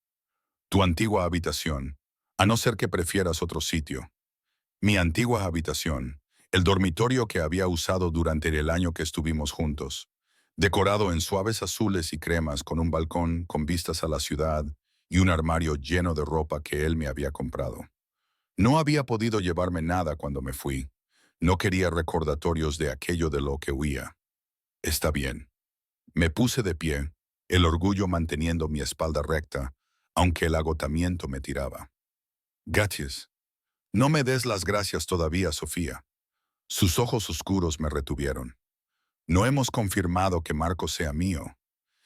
Tu antigua habitación, a no ser que prefieras otro sitio. Mi antigua habitación, el dormitorio que había usado durante el año que estuvimos juntos, decorado en suaves azules y cremas con un balcón con vistas a la ciudad y un armario lleno de ropa que él me había comprado. No había podido llevarme nada cuando me fui. No quería recordatorios de aquello de lo que huía. Está bien. Me puse de pie, el orgullo manteniendo mi espalda recta, aunque el agotamiento me tiraba. Gracias. No me des las gracias todavía, Sofía. Sus ojos oscuros me retuvieron. No hemos confirmado que Marco sea mío.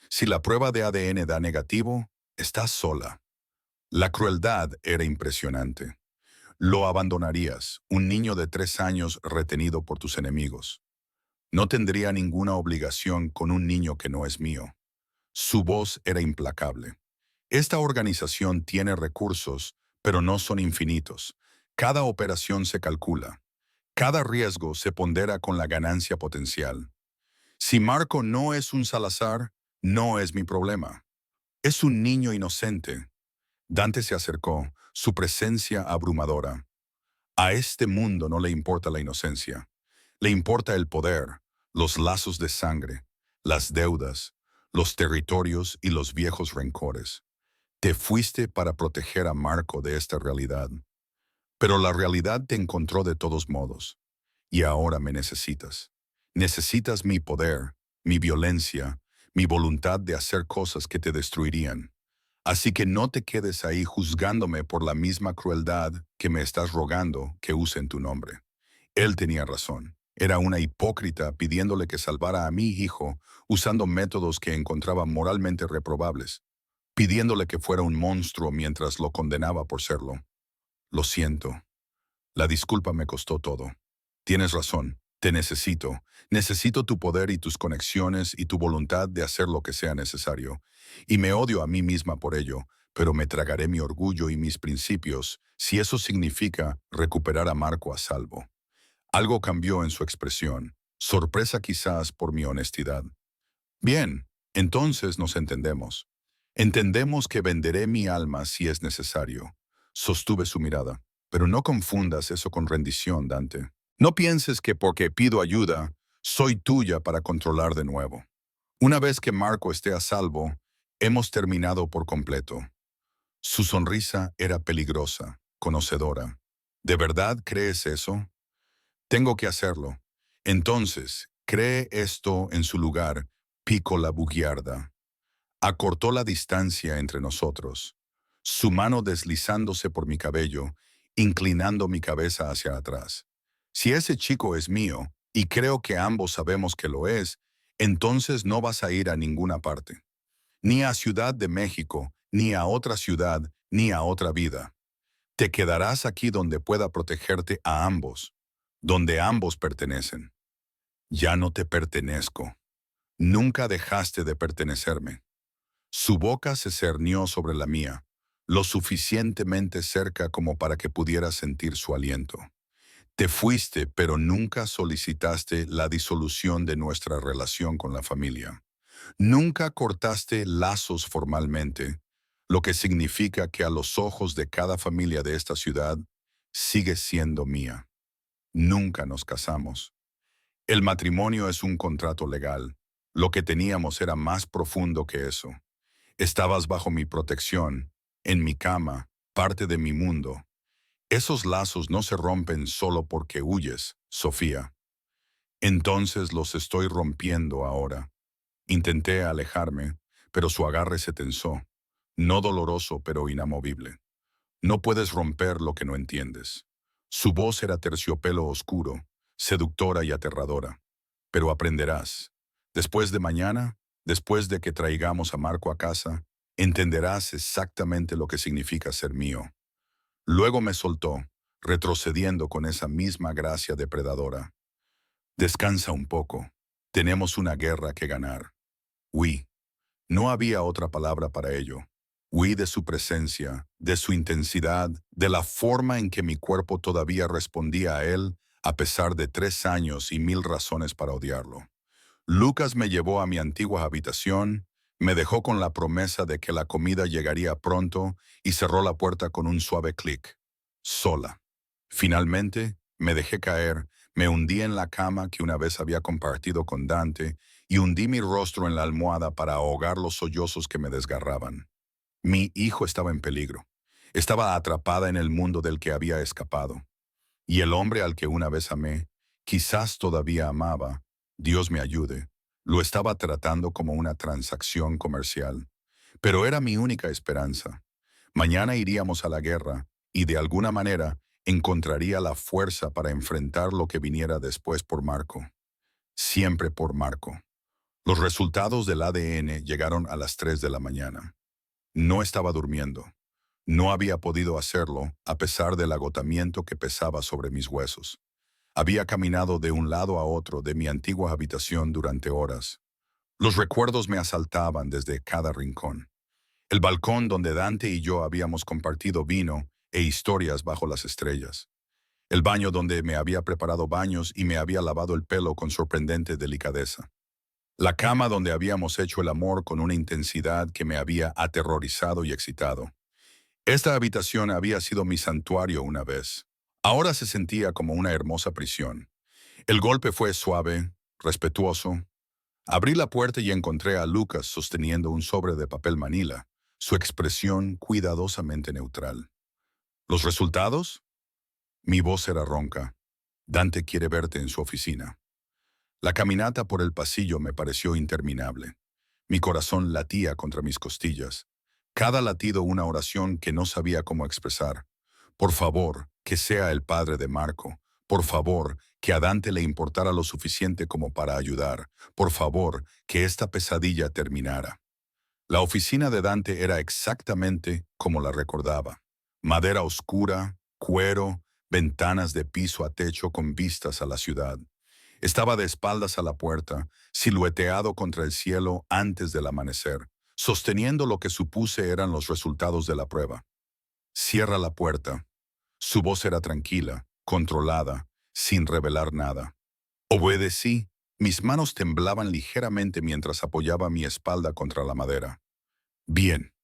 Si la prueba de ADN da negativo, estás sola. La crueldad era impresionante. Lo abandonarías, un niño de 3 años retenido por tus enemigos. No tendría ninguna obligación con un niño que no es mío. Su voz era implacable. Esta organización tiene recursos, pero no son infinitos. Cada operación se calcula. Cada riesgo se pondera con la ganancia potencial. Si Marco no es un Salazar, no es mi problema. Es un niño inocente. Dante se acercó, su presencia abrumadora. A este mundo no le importa la inocencia. Le importa el poder, los lazos de sangre, las deudas, los territorios y los viejos rencores. Te fuiste para proteger a Marco de esta realidad. Pero la realidad te encontró de todos modos. Y ahora me necesitas. Necesitas mi poder, mi violencia, mi voluntad de hacer cosas que te destruirían. Así que no te quedes ahí juzgándome por la misma crueldad que me estás rogando que use en tu nombre. Él tenía razón. Era una hipócrita pidiéndole que salvara a mi hijo usando métodos que encontraba moralmente reprobables, pidiéndole que fuera un monstruo mientras lo condenaba por serlo. Lo siento. La disculpa me costó todo. Tienes razón. Te necesito. Necesito tu poder y tus conexiones y tu voluntad de hacer lo que sea necesario. Y me odio a mí misma por ello, pero me tragaré mi orgullo y mis principios si eso significa recuperar a Marco a salvo. Algo cambió en su expresión, sorpresa quizás por mi honestidad. Bien, entonces nos entendemos. Entendemos que venderé mi alma si es necesario. Sostuve su mirada. Pero no confundas eso con rendición, Dante. No pienses que porque pido ayuda, soy tuya para controlar de nuevo. Una vez que Marco esté a salvo, hemos terminado por completo. Su sonrisa era peligrosa, conocedora. ¿De verdad crees eso? Tengo que hacerlo. Entonces, cree esto en su lugar, pico la bugiarda. Acortó la distancia entre nosotros, su mano deslizándose por mi cabello, inclinando mi cabeza hacia atrás. Si ese chico es mío, y creo que ambos sabemos que lo es, entonces no vas a ir a ninguna parte. Ni a Ciudad de México, ni a otra ciudad, ni a otra vida. Te quedarás aquí donde pueda protegerte a ambos, donde ambos pertenecen. Ya no te pertenezco. Nunca dejaste de pertenecerme. Su boca se cernió sobre la mía, lo suficientemente cerca como para que pudiera sentir su aliento. Te fuiste, pero nunca solicitaste la disolución de nuestra relación con la familia. Nunca cortaste lazos formalmente, lo que significa que a los ojos de cada familia de esta ciudad, sigues siendo mía. Nunca nos casamos. El matrimonio es un contrato legal. Lo que teníamos era más profundo que eso. Estabas bajo mi protección, en mi cama, parte de mi mundo. Esos lazos no se rompen solo porque huyes, Sofía. Entonces los estoy rompiendo ahora. Intenté alejarme, pero su agarre se tensó. No doloroso, pero inamovible. No puedes romper lo que no entiendes. Su voz era terciopelo oscuro, seductora y aterradora. Pero aprenderás. Después de mañana, después de que traigamos a Marco a casa, entenderás exactamente lo que significa ser mío. Luego me soltó, retrocediendo con esa misma gracia depredadora. Descansa un poco. Tenemos una guerra que ganar. Huí. No había otra palabra para ello. Huí de su presencia, de su intensidad, de la forma en que mi cuerpo todavía respondía a él, a pesar de 3 años y 1000 razones para odiarlo. Lucas me llevó a mi antigua habitación, me dejó con la promesa de que la comida llegaría pronto y cerró la puerta con un suave clic. Sola. Finalmente, me dejé caer, me hundí en la cama que una vez había compartido con Dante y hundí mi rostro en la almohada para ahogar los sollozos que me desgarraban. Mi hijo estaba en peligro. Estaba atrapada en el mundo del que había escapado. Y el hombre al que una vez amé, quizás todavía amaba, Dios me ayude, lo estaba tratando como una transacción comercial. Pero era mi única esperanza. Mañana iríamos a la guerra y de alguna manera encontraría la fuerza para enfrentar lo que viniera después por Marco. Siempre por Marco. Los resultados del ADN llegaron a las 3 de la mañana. No estaba durmiendo. No había podido hacerlo a pesar del agotamiento que pesaba sobre mis huesos. Había caminado de un lado a otro de mi antigua habitación durante horas. Los recuerdos me asaltaban desde cada rincón. El balcón donde Dante y yo habíamos compartido vino e historias bajo las estrellas. El baño donde me había preparado baños y me había lavado el pelo con sorprendente delicadeza. La cama donde habíamos hecho el amor con una intensidad que me había aterrorizado y excitado. Esta habitación había sido mi santuario una vez. Ahora se sentía como una hermosa prisión. El golpe fue suave, respetuoso. Abrí la puerta y encontré a Lucas sosteniendo un sobre de papel manila, su expresión cuidadosamente neutral. ¿Los resultados? Mi voz era ronca. Dante quiere verte en su oficina. La caminata por el pasillo me pareció interminable. Mi corazón latía contra mis costillas. Cada latido una oración que no sabía cómo expresar. Por favor, que sea el padre de Marco. Por favor, que a Dante le importara lo suficiente como para ayudar. Por favor, que esta pesadilla terminara. La oficina de Dante era exactamente como la recordaba. Madera oscura, cuero, ventanas de piso a techo con vistas a la ciudad. Estaba de espaldas a la puerta, silueteado contra el cielo antes del amanecer, sosteniendo lo que supuse eran los resultados de la prueba. Cierra la puerta. Su voz era tranquila, controlada, sin revelar nada. Obedecí. Mis manos temblaban ligeramente mientras apoyaba mi espalda contra la madera. Bien.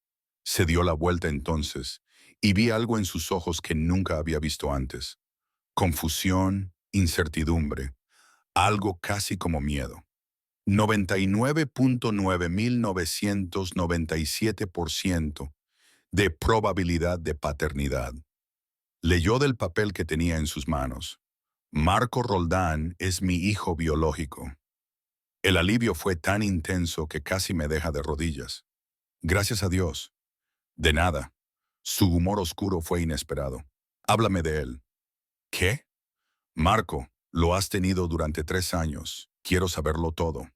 Se dio la vuelta entonces, y vi algo en sus ojos que nunca había visto antes. Confusión, incertidumbre, algo casi como miedo. 99.9997% de probabilidad de paternidad. Leyó del papel que tenía en sus manos. Marco Roldán es mi hijo biológico. El alivio fue tan intenso que casi me deja de rodillas. Gracias a Dios. De nada. Su humor oscuro fue inesperado. Háblame de él. ¿Qué? Marco, lo has tenido durante 3 años. Quiero saberlo todo.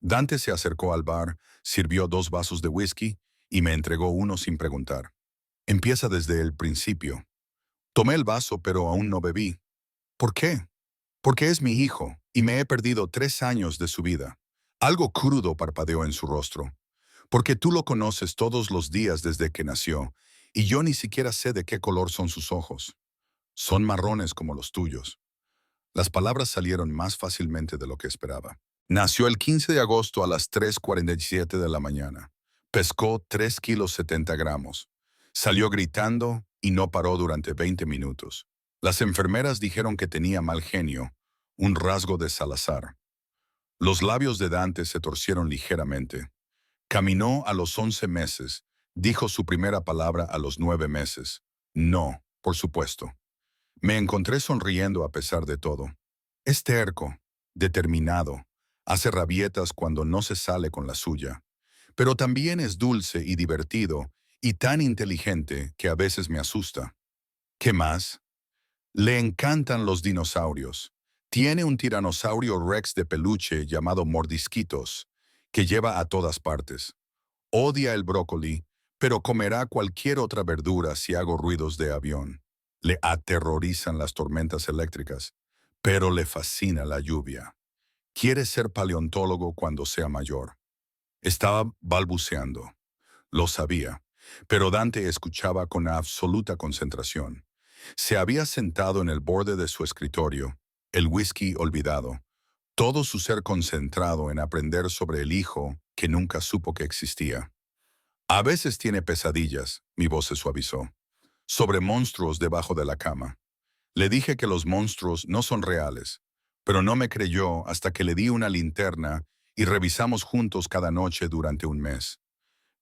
Dante se acercó al bar, sirvió 2 vasos de whisky y me entregó uno sin preguntar. Empieza desde el principio. Tomé el vaso, pero aún no bebí. ¿Por qué? Porque es mi hijo y me he perdido 3 años de su vida. Algo crudo parpadeó en su rostro. Porque tú lo conoces todos los días desde que nació, y yo ni siquiera sé de qué color son sus ojos. Son marrones como los tuyos. Las palabras salieron más fácilmente de lo que esperaba. Nació el 15 de agosto a las 3:47 de la mañana. Pescó 3 kilos 70 gramos. Salió gritando y no paró durante 20 minutos. Las enfermeras dijeron que tenía mal genio, un rasgo de Salazar. Los labios de Dante se torcieron ligeramente. Caminó a los 11 meses. Dijo su primera palabra a los 9 meses. No, por supuesto. Me encontré sonriendo a pesar de todo. Es terco, determinado, hace rabietas cuando no se sale con la suya. Pero también es dulce y divertido y tan inteligente que a veces me asusta. ¿Qué más? Le encantan los dinosaurios. Tiene un tiranosaurio rex de peluche llamado Mordisquitos, que lleva a todas partes. Odia el brócoli, pero comerá cualquier otra verdura si hago ruidos de avión. Le aterrorizan las tormentas eléctricas, pero le fascina la lluvia. Quiere ser paleontólogo cuando sea mayor. Estaba balbuceando. Lo sabía, pero Dante escuchaba con absoluta concentración. Se había sentado en el borde de su escritorio, el whisky olvidado, todo su ser concentrado en aprender sobre el hijo que nunca supo que existía. A veces tiene pesadillas, mi voz se suavizó, sobre monstruos debajo de la cama. Le dije que los monstruos no son reales, pero no me creyó hasta que le di una linterna y revisamos juntos cada noche durante un mes.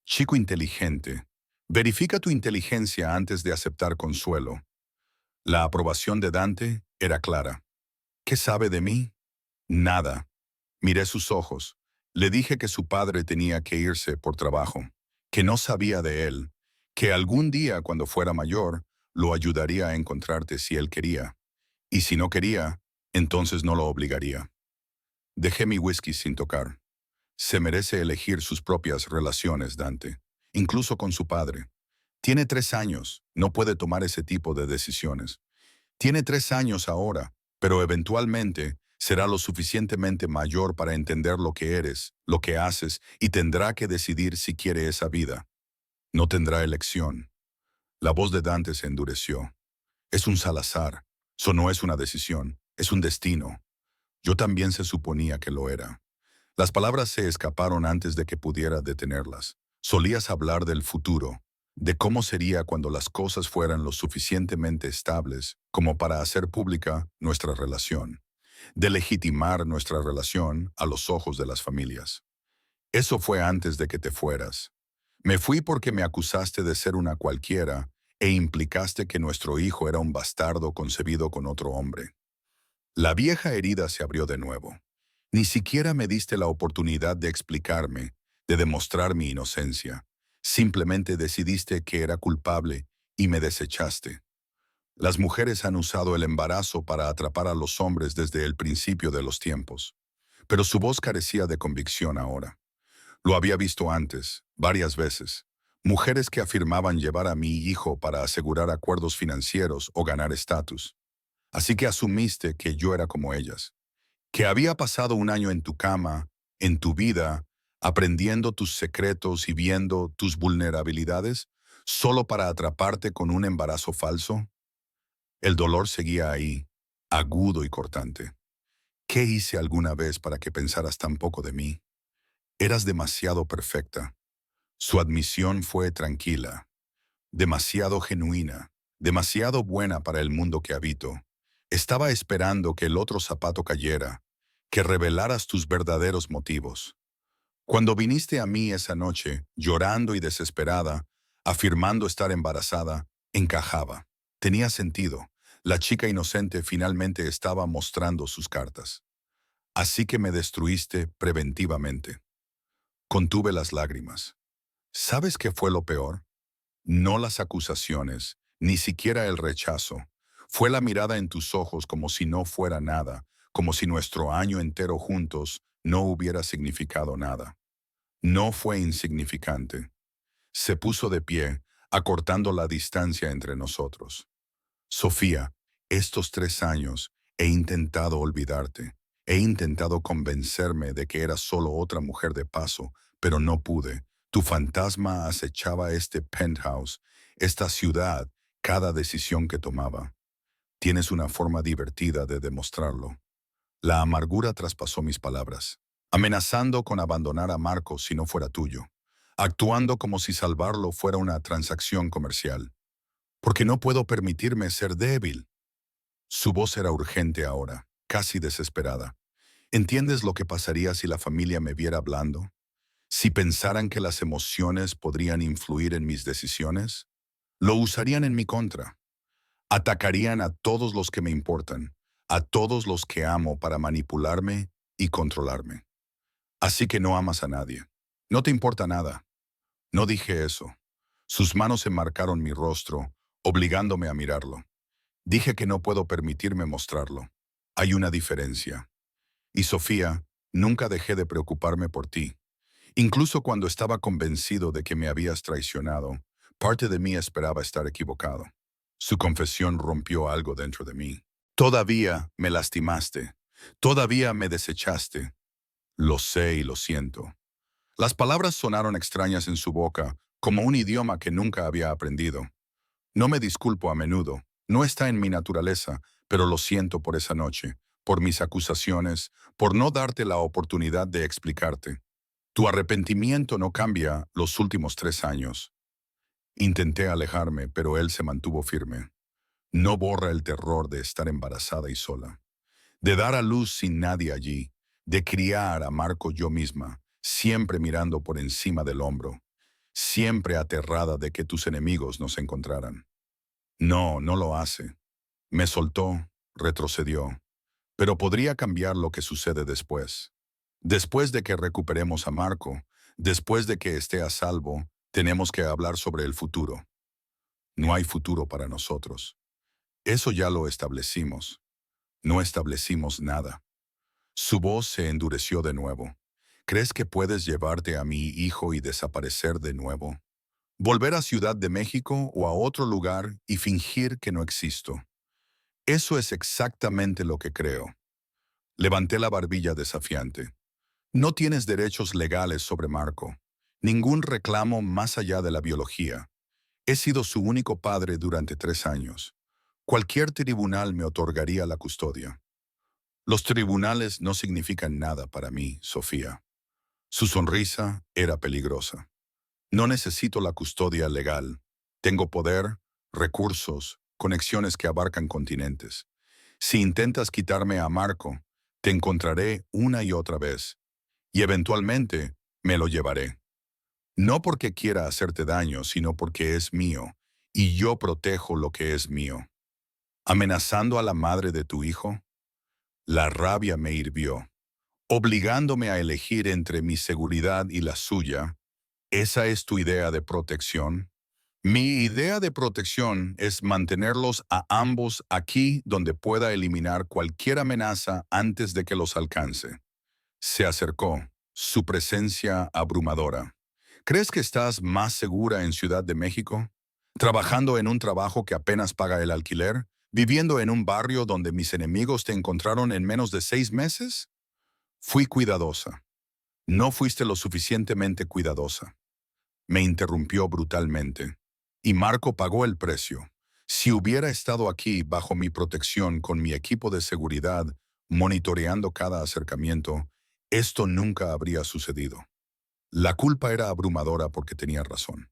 Chico inteligente, verifica tu inteligencia antes de aceptar consuelo. La aprobación de Dante era clara. ¿Qué sabe de mí? Nada. Miré sus ojos. Le dije que su padre tenía que irse por trabajo, que no sabía de él, que algún día cuando fuera mayor lo ayudaría a encontrarte si él quería, y si no quería, entonces no lo obligaría. Dejé mi whisky sin tocar. Se merece elegir sus propias relaciones, Dante, incluso con su padre. Tiene 3 años, no puede tomar ese tipo de decisiones. Tiene 3 años ahora, pero eventualmente será lo suficientemente mayor para entender lo que eres, lo que haces, y tendrá que decidir si quiere esa vida. No tendrá elección. La voz de Dante se endureció. Es un Salazar. Eso no es una decisión, es un destino. Yo también se suponía que lo era. Las palabras se escaparon antes de que pudiera detenerlas. Solías hablar del futuro, de cómo sería cuando las cosas fueran lo suficientemente estables como para hacer pública nuestra relación, de legitimar nuestra relación a los ojos de las familias. Eso fue antes de que te fueras. Me fui porque me acusaste de ser una cualquiera e implicaste que nuestro hijo era un bastardo concebido con otro hombre. La vieja herida se abrió de nuevo. Ni siquiera me diste la oportunidad de explicarme, de demostrar mi inocencia. Simplemente decidiste que era culpable y me desechaste. Las mujeres han usado el embarazo para atrapar a los hombres desde el principio de los tiempos. Pero su voz carecía de convicción ahora. Lo había visto antes, varias veces. Mujeres que afirmaban llevar a mi hijo para asegurar acuerdos financieros o ganar estatus. Así que asumiste que yo era como ellas. Que había pasado un año en tu cama, en tu vida, aprendiendo tus secretos y viendo tus vulnerabilidades, solo para atraparte con un embarazo falso. El dolor seguía ahí, agudo y cortante. ¿Qué hice alguna vez para que pensaras tan poco de mí? Eras demasiado perfecta. Su admisión fue tranquila, demasiado genuina, demasiado buena para el mundo que habito. Estaba esperando que el otro zapato cayera, que revelaras tus verdaderos motivos. Cuando viniste a mí esa noche, llorando y desesperada, afirmando estar embarazada, encajaba. Tenía sentido. La chica inocente finalmente estaba mostrando sus cartas. Así que me destruiste preventivamente. Contuve las lágrimas. ¿Sabes qué fue lo peor? No las acusaciones, ni siquiera el rechazo. Fue la mirada en tus ojos como si no fuera nada, como si nuestro año entero juntos no hubiera significado nada. No fue insignificante. Se puso de pie, acortando la distancia entre nosotros. Sofía, estos 3 años he intentado olvidarte. He intentado convencerme de que eras solo otra mujer de paso, pero no pude. Tu fantasma acechaba este penthouse, esta ciudad, cada decisión que tomaba. Tienes una forma divertida de demostrarlo. La amargura traspasó mis palabras, amenazando con abandonar a Marco si no fuera tuyo, actuando como si salvarlo fuera una transacción comercial. Porque no puedo permitirme ser débil. Su voz era urgente ahora, casi desesperada. ¿Entiendes lo que pasaría si la familia me viera hablando? Si pensaran que las emociones podrían influir en mis decisiones, lo usarían en mi contra. Atacarían a todos los que me importan, a todos los que amo para manipularme y controlarme. Así que no amas a nadie. No te importa nada. No dije eso. Sus manos enmarcaron mi rostro, obligándome a mirarlo. Dije que no puedo permitirme mostrarlo. Hay una diferencia. Y Sofía, nunca dejé de preocuparme por ti. Incluso cuando estaba convencido de que me habías traicionado, parte de mí esperaba estar equivocado. Su confesión rompió algo dentro de mí. Todavía me lastimaste. Todavía me desechaste. Lo sé y lo siento. Las palabras sonaron extrañas en su boca, como un idioma que nunca había aprendido. No me disculpo a menudo, no está en mi naturaleza, pero lo siento por esa noche, por mis acusaciones, por no darte la oportunidad de explicarte. Tu arrepentimiento no cambia los últimos 3 años. Intenté alejarme, pero él se mantuvo firme. No borra el terror de estar embarazada y sola, de dar a luz sin nadie allí, de criar a Marco yo misma, siempre mirando por encima del hombro, siempre aterrada de que tus enemigos nos encontraran. No, no lo hace. Me soltó, retrocedió, pero podría cambiar lo que sucede después. Después de que recuperemos a Marco, después de que esté a salvo, tenemos que hablar sobre el futuro. No hay futuro para nosotros. Eso ya lo establecimos. No establecimos nada. Su voz se endureció de nuevo. ¿Crees que puedes llevarte a mi hijo y desaparecer de nuevo? ¿Volver a Ciudad de México o a otro lugar y fingir que no existo? Eso es exactamente lo que creo. Levanté la barbilla desafiante. No tienes derechos legales sobre Marco. Ningún reclamo más allá de la biología. He sido su único padre durante 3 años. Cualquier tribunal me otorgaría la custodia. Los tribunales no significan nada para mí, Sofía. Su sonrisa era peligrosa. No necesito la custodia legal. Tengo poder, recursos, conexiones que abarcan continentes. Si intentas quitarme a Marco, te encontraré una y otra vez, y eventualmente me lo llevaré. No porque quiera hacerte daño, sino porque es mío, y yo protejo lo que es mío. ¿Amenazando a la madre de tu hijo? La rabia me hirvió, obligándome a elegir entre mi seguridad y la suya. ¿Esa es tu idea de protección? Mi idea de protección es mantenerlos a ambos aquí donde pueda eliminar cualquier amenaza antes de que los alcance. Se acercó, su presencia abrumadora. ¿Crees que estás más segura en Ciudad de México? ¿Trabajando en un trabajo que apenas paga el alquiler? ¿Viviendo en un barrio donde mis enemigos te encontraron en menos de 6 meses? Fui cuidadosa. No fuiste lo suficientemente cuidadosa. Me interrumpió brutalmente. Y Marco pagó el precio. Si hubiera estado aquí bajo mi protección con mi equipo de seguridad, monitoreando cada acercamiento, esto nunca habría sucedido. La culpa era abrumadora porque tenía razón.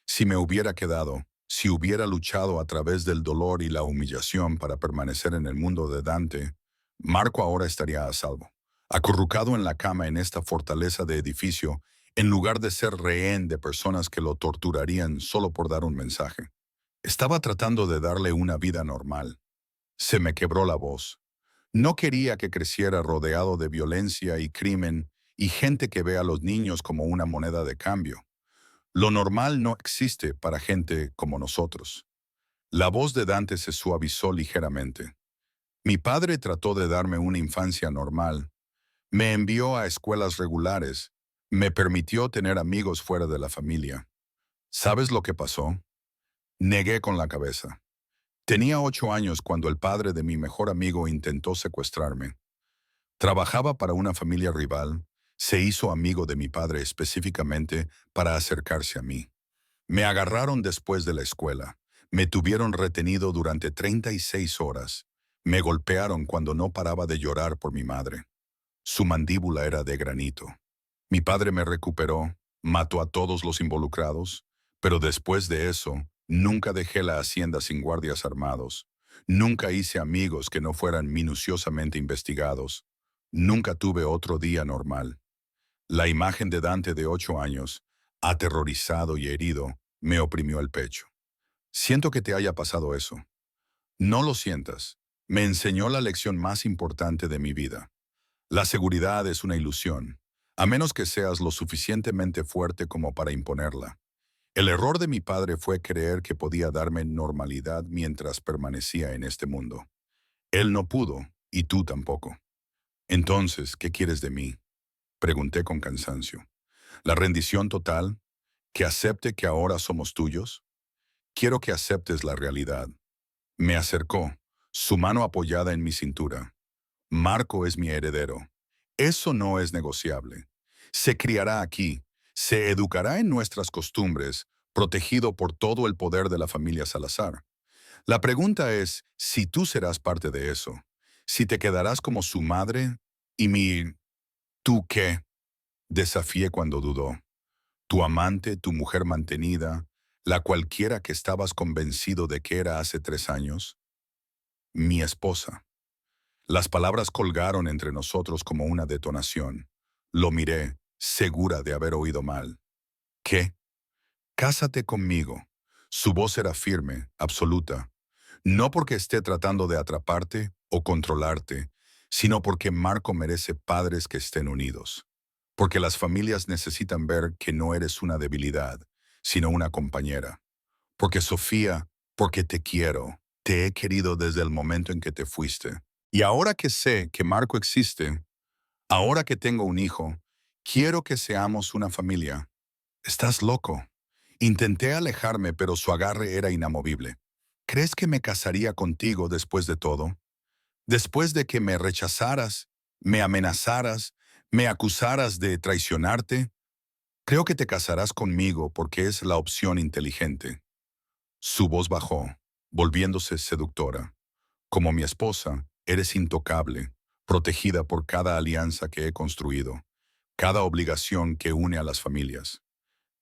Si me hubiera quedado, si hubiera luchado a través del dolor y la humillación para permanecer en el mundo de Dante, Marco ahora estaría a salvo, acurrucado en la cama en esta fortaleza de edificio, en lugar de ser rehén de personas que lo torturarían solo por dar un mensaje. Estaba tratando de darle una vida normal. Se me quebró la voz. No quería que creciera rodeado de violencia y crimen y gente que ve a los niños como una moneda de cambio. Lo normal no existe para gente como nosotros. La voz de Dante se suavizó ligeramente. Mi padre trató de darme una infancia normal. Me envió a escuelas regulares. Me permitió tener amigos fuera de la familia. ¿Sabes lo que pasó? Negué con la cabeza. Tenía 8 años cuando el padre de mi mejor amigo intentó secuestrarme. Trabajaba para una familia rival. Se hizo amigo de mi padre específicamente para acercarse a mí. Me agarraron después de la escuela. Me tuvieron retenido durante 36 horas. Me golpearon cuando no paraba de llorar por mi madre. Su mandíbula era de granito. Mi padre me recuperó, mató a todos los involucrados, pero después de eso, nunca dejé la hacienda sin guardias armados. Nunca hice amigos que no fueran minuciosamente investigados. Nunca tuve otro día normal. La imagen de Dante de 8 años, aterrorizado y herido, me oprimió el pecho. Siento que te haya pasado eso. No lo sientas. Me enseñó la lección más importante de mi vida. La seguridad es una ilusión, a menos que seas lo suficientemente fuerte como para imponerla. El error de mi padre fue creer que podía darme normalidad mientras permanecía en este mundo. Él no pudo, y tú tampoco. Entonces, ¿qué quieres de mí? Pregunté con cansancio. ¿La rendición total? ¿Que acepte que ahora somos tuyos? Quiero que aceptes la realidad. Me acercó, su mano apoyada en mi cintura. Marco es mi heredero. Eso no es negociable. Se criará aquí, se educará en nuestras costumbres, protegido por todo el poder de la familia Salazar. La pregunta es si tú serás parte de eso, si te quedarás como su madre y mi... ¿Tú qué? Desafié cuando dudó. Tu amante, tu mujer mantenida, la cualquiera que estabas convencido de que era hace 3 años. Mi esposa. Las palabras colgaron entre nosotros como una detonación. Lo miré, segura de haber oído mal. ¿Qué? Cásate conmigo. Su voz era firme, absoluta. No porque esté tratando de atraparte o controlarte, sino porque Marco merece padres que estén unidos. Porque las familias necesitan ver que no eres una debilidad, sino una compañera. Porque Sofía, porque te quiero, te he querido desde el momento en que te fuiste. Y ahora que sé que Marco existe, ahora que tengo un hijo, quiero que seamos una familia. Estás loco. Intenté alejarme, pero su agarre era inamovible. ¿Crees que me casaría contigo después de todo? Después de que me rechazaras, me amenazaras, me acusaras de traicionarte, creo que te casarás conmigo porque es la opción inteligente. Su voz bajó, volviéndose seductora. Como mi esposa, eres intocable, protegida por cada alianza que he construido, cada obligación que une a las familias.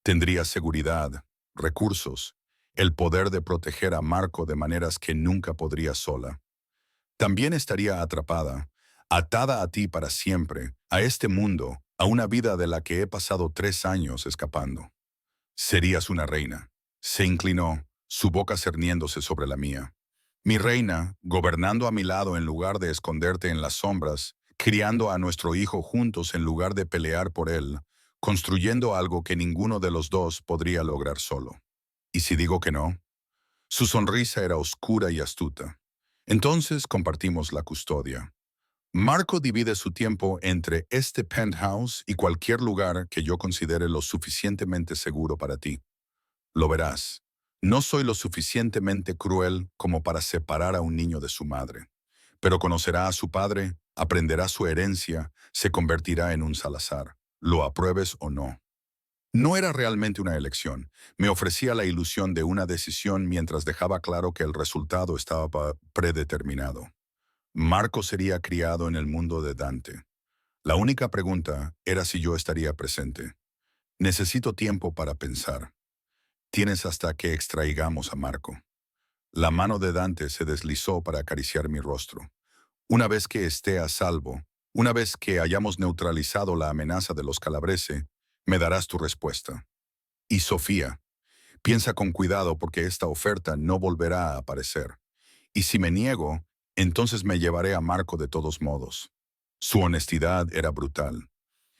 Tendrías seguridad, recursos, el poder de proteger a Marco de maneras que nunca podría sola. También estaría atrapada, atada a ti para siempre, a este mundo, a una vida de la que he pasado 3 años escapando. Serías una reina. Se inclinó, su boca cerniéndose sobre la mía. Mi reina, gobernando a mi lado en lugar de esconderte en las sombras, criando a nuestro hijo juntos en lugar de pelear por él, construyendo algo que ninguno de los dos podría lograr solo. ¿Y si digo que no? Su sonrisa era oscura y astuta. Entonces compartimos la custodia. Marco divide su tiempo entre este penthouse y cualquier lugar que yo considere lo suficientemente seguro para ti. Lo verás. No soy lo suficientemente cruel como para separar a un niño de su madre, pero conocerá a su padre, aprenderá su herencia, se convertirá en un Salazar, lo apruebes o no. No era realmente una elección. Me ofrecía la ilusión de una decisión mientras dejaba claro que el resultado estaba predeterminado. Marco sería criado en el mundo de Dante. La única pregunta era si yo estaría presente. Necesito tiempo para pensar. Tienes hasta que extraigamos a Marco. La mano de Dante se deslizó para acariciar mi rostro. Una vez que esté a salvo, una vez que hayamos neutralizado la amenaza de los Calabrese, me darás tu respuesta. Y Sofía, piensa con cuidado porque esta oferta no volverá a aparecer. Y si me niego, entonces me llevaré a Marco de todos modos. Su honestidad era brutal.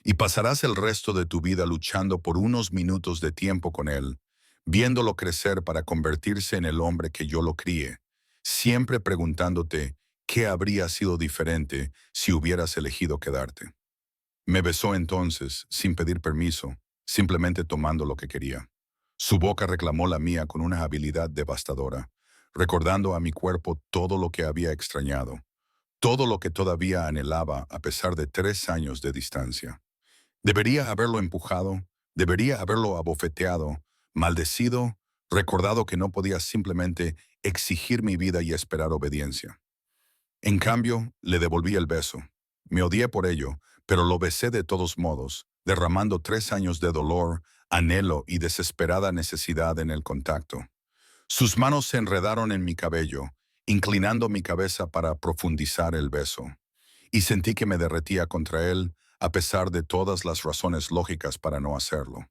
Y pasarás el resto de tu vida luchando por unos minutos de tiempo con él, viéndolo crecer para convertirse en el hombre que yo lo críe, siempre preguntándote qué habría sido diferente si hubieras elegido quedarte. Me besó entonces, sin pedir permiso, simplemente tomando lo que quería. Su boca reclamó la mía con una habilidad devastadora, recordando a mi cuerpo todo lo que había extrañado, todo lo que todavía anhelaba a pesar de 3 años de distancia. Debería haberlo empujado, debería haberlo abofeteado, maldecido, recordado que no podía simplemente exigir mi vida y esperar obediencia. En cambio, le devolví el beso. Me odié por ello, pero lo besé de todos modos, derramando 3 años de dolor, anhelo y desesperada necesidad en el contacto. Sus manos se enredaron en mi cabello, inclinando mi cabeza para profundizar el beso, y sentí que me derretía contra él, a pesar de todas las razones lógicas para no hacerlo.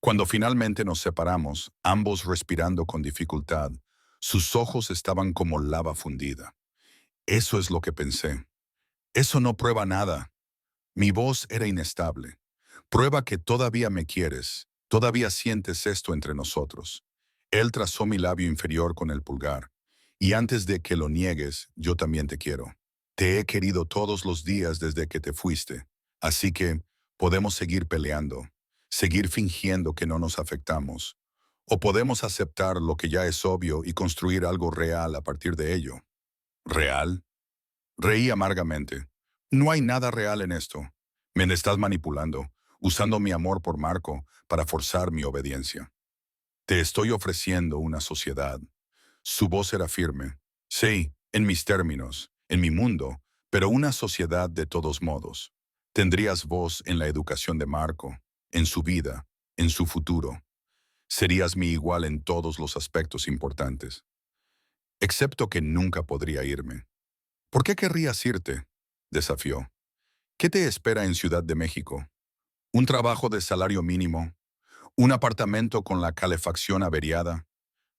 Cuando finalmente nos separamos, ambos respirando con dificultad, sus ojos estaban como lava fundida. Eso es lo que pensé. Eso no prueba nada. Mi voz era inestable. Prueba que todavía me quieres, todavía sientes esto entre nosotros. Él trazó mi labio inferior con el pulgar. Y antes de que lo niegues, yo también te quiero. Te he querido todos los días desde que te fuiste. Así que podemos seguir peleando, seguir fingiendo que no nos afectamos. O podemos aceptar lo que ya es obvio y construir algo real a partir de ello. ¿Real? Reí amargamente. No hay nada real en esto. Me estás manipulando, usando mi amor por Marco para forzar mi obediencia. Te estoy ofreciendo una sociedad. Su voz era firme. Sí, en mis términos, en mi mundo, pero una sociedad de todos modos. Tendrías voz en la educación de Marco, en su vida, en su futuro. Serías mi igual en todos los aspectos importantes. Excepto que nunca podría irme. ¿Por qué querrías irte? Desafió. ¿Qué te espera en Ciudad de México? ¿Un trabajo de salario mínimo? ¿Un apartamento con la calefacción averiada?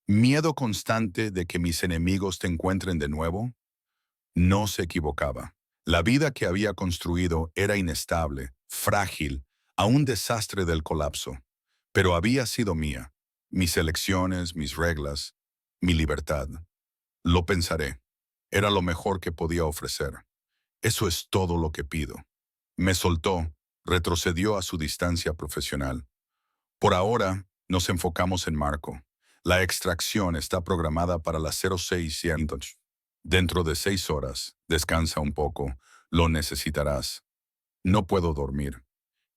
¿Miedo constante de que mis enemigos te encuentren de nuevo? No se equivocaba. La vida que había construido era inestable, frágil, a un desastre del colapso. Pero había sido mía. Mis elecciones, mis reglas, mi libertad. Lo pensaré. Era lo mejor que podía ofrecer. Eso es todo lo que pido. Me soltó, retrocedió a su distancia profesional. Por ahora, nos enfocamos en Marco. La extracción está programada para las 06:00. Dentro de 6 horas, descansa un poco, lo necesitarás. No puedo dormir.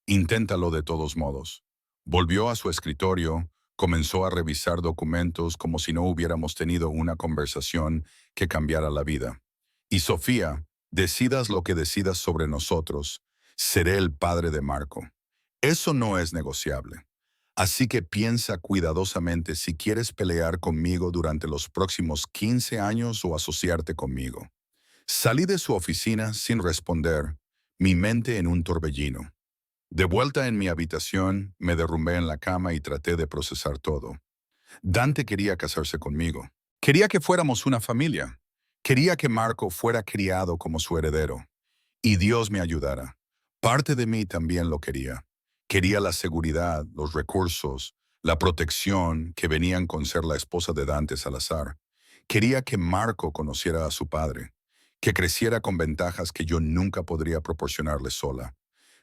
Inténtalo de todos modos. Volvió a su escritorio, comenzó a revisar documentos como si no hubiéramos tenido una conversación que cambiara la vida. Y Sofía, decidas lo que decidas sobre nosotros, seré el padre de Marco. Eso no es negociable. Así que piensa cuidadosamente si quieres pelear conmigo durante los próximos 15 años o asociarte conmigo. Salí de su oficina sin responder, mi mente en un torbellino. De vuelta en mi habitación, me derrumbé en la cama y traté de procesar todo. Dante quería casarse conmigo. Quería que fuéramos una familia. Quería que Marco fuera criado como su heredero. Y Dios me ayudara. Parte de mí también lo quería. Quería la seguridad, los recursos, la protección que venían con ser la esposa de Dante Salazar. Quería que Marco conociera a su padre, que creciera con ventajas que yo nunca podría proporcionarle sola.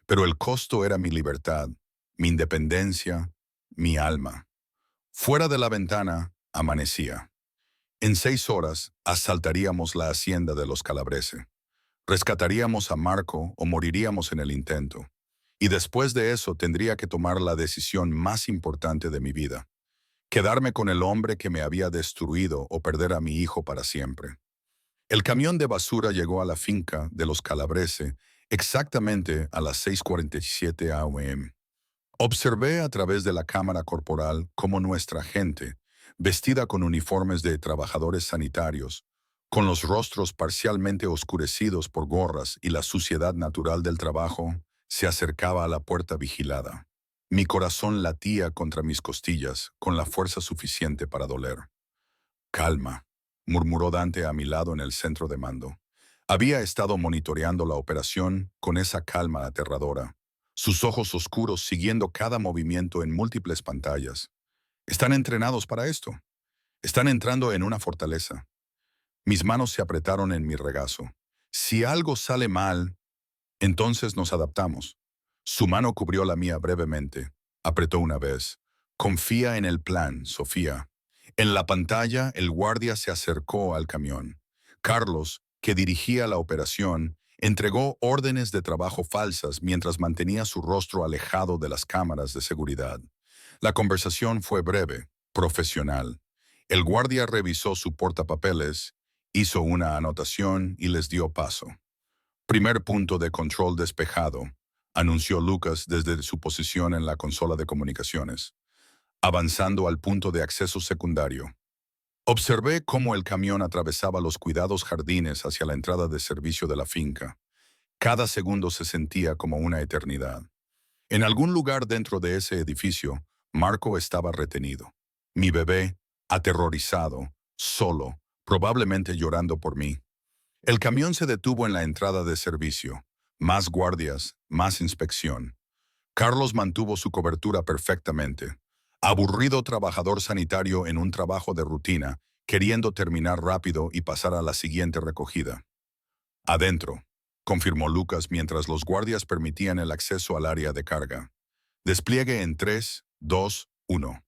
Pero el costo era mi libertad, mi independencia, mi alma. Fuera de la ventana, amanecía. En 6 horas, asaltaríamos la hacienda de los Calabrese. Rescataríamos a Marco o moriríamos en el intento. Y después de eso tendría que tomar la decisión más importante de mi vida. Quedarme con el hombre que me había destruido o perder a mi hijo para siempre. El camión de basura llegó a la finca de los Calabrese exactamente a las 6:47 am. Observé a través de la cámara corporal cómo nuestra gente, vestida con uniformes de trabajadores sanitarios, con los rostros parcialmente oscurecidos por gorras y la suciedad natural del trabajo, se acercaba a la puerta vigilada. Mi corazón latía contra mis costillas con la fuerza suficiente para doler. Calma, murmuró Dante a mi lado en el centro de mando. Había estado monitoreando la operación con esa calma aterradora, sus ojos oscuros siguiendo cada movimiento en múltiples pantallas. Están entrenados para esto. Están entrando en una fortaleza. Mis manos se apretaron en mi regazo. Si algo sale mal, entonces nos adaptamos. Su mano cubrió la mía brevemente. Apretó una vez. Confía en el plan, Sofía. En la pantalla, el guardia se acercó al camión. Carlos, que dirigía la operación, entregó órdenes de trabajo falsas mientras mantenía su rostro alejado de las cámaras de seguridad. La conversación fue breve, profesional. El guardia revisó su portapapeles, hizo una anotación y les dio paso. Primer punto de control despejado, anunció Lucas desde su posición en la consola de comunicaciones, avanzando al punto de acceso secundario. Observé cómo el camión atravesaba los cuidados jardines hacia la entrada de servicio de la finca. Cada segundo se sentía como una eternidad. En algún lugar dentro de ese edificio, Marco estaba retenido. Mi bebé, aterrorizado, solo, probablemente llorando por mí. El camión se detuvo en la entrada de servicio. Más guardias, más inspección. Carlos mantuvo su cobertura perfectamente. Aburrido trabajador sanitario en un trabajo de rutina, queriendo terminar rápido y pasar a la siguiente recogida. Adentro, confirmó Lucas mientras los guardias permitían el acceso al área de carga. Despliegue en 3, 2, 1.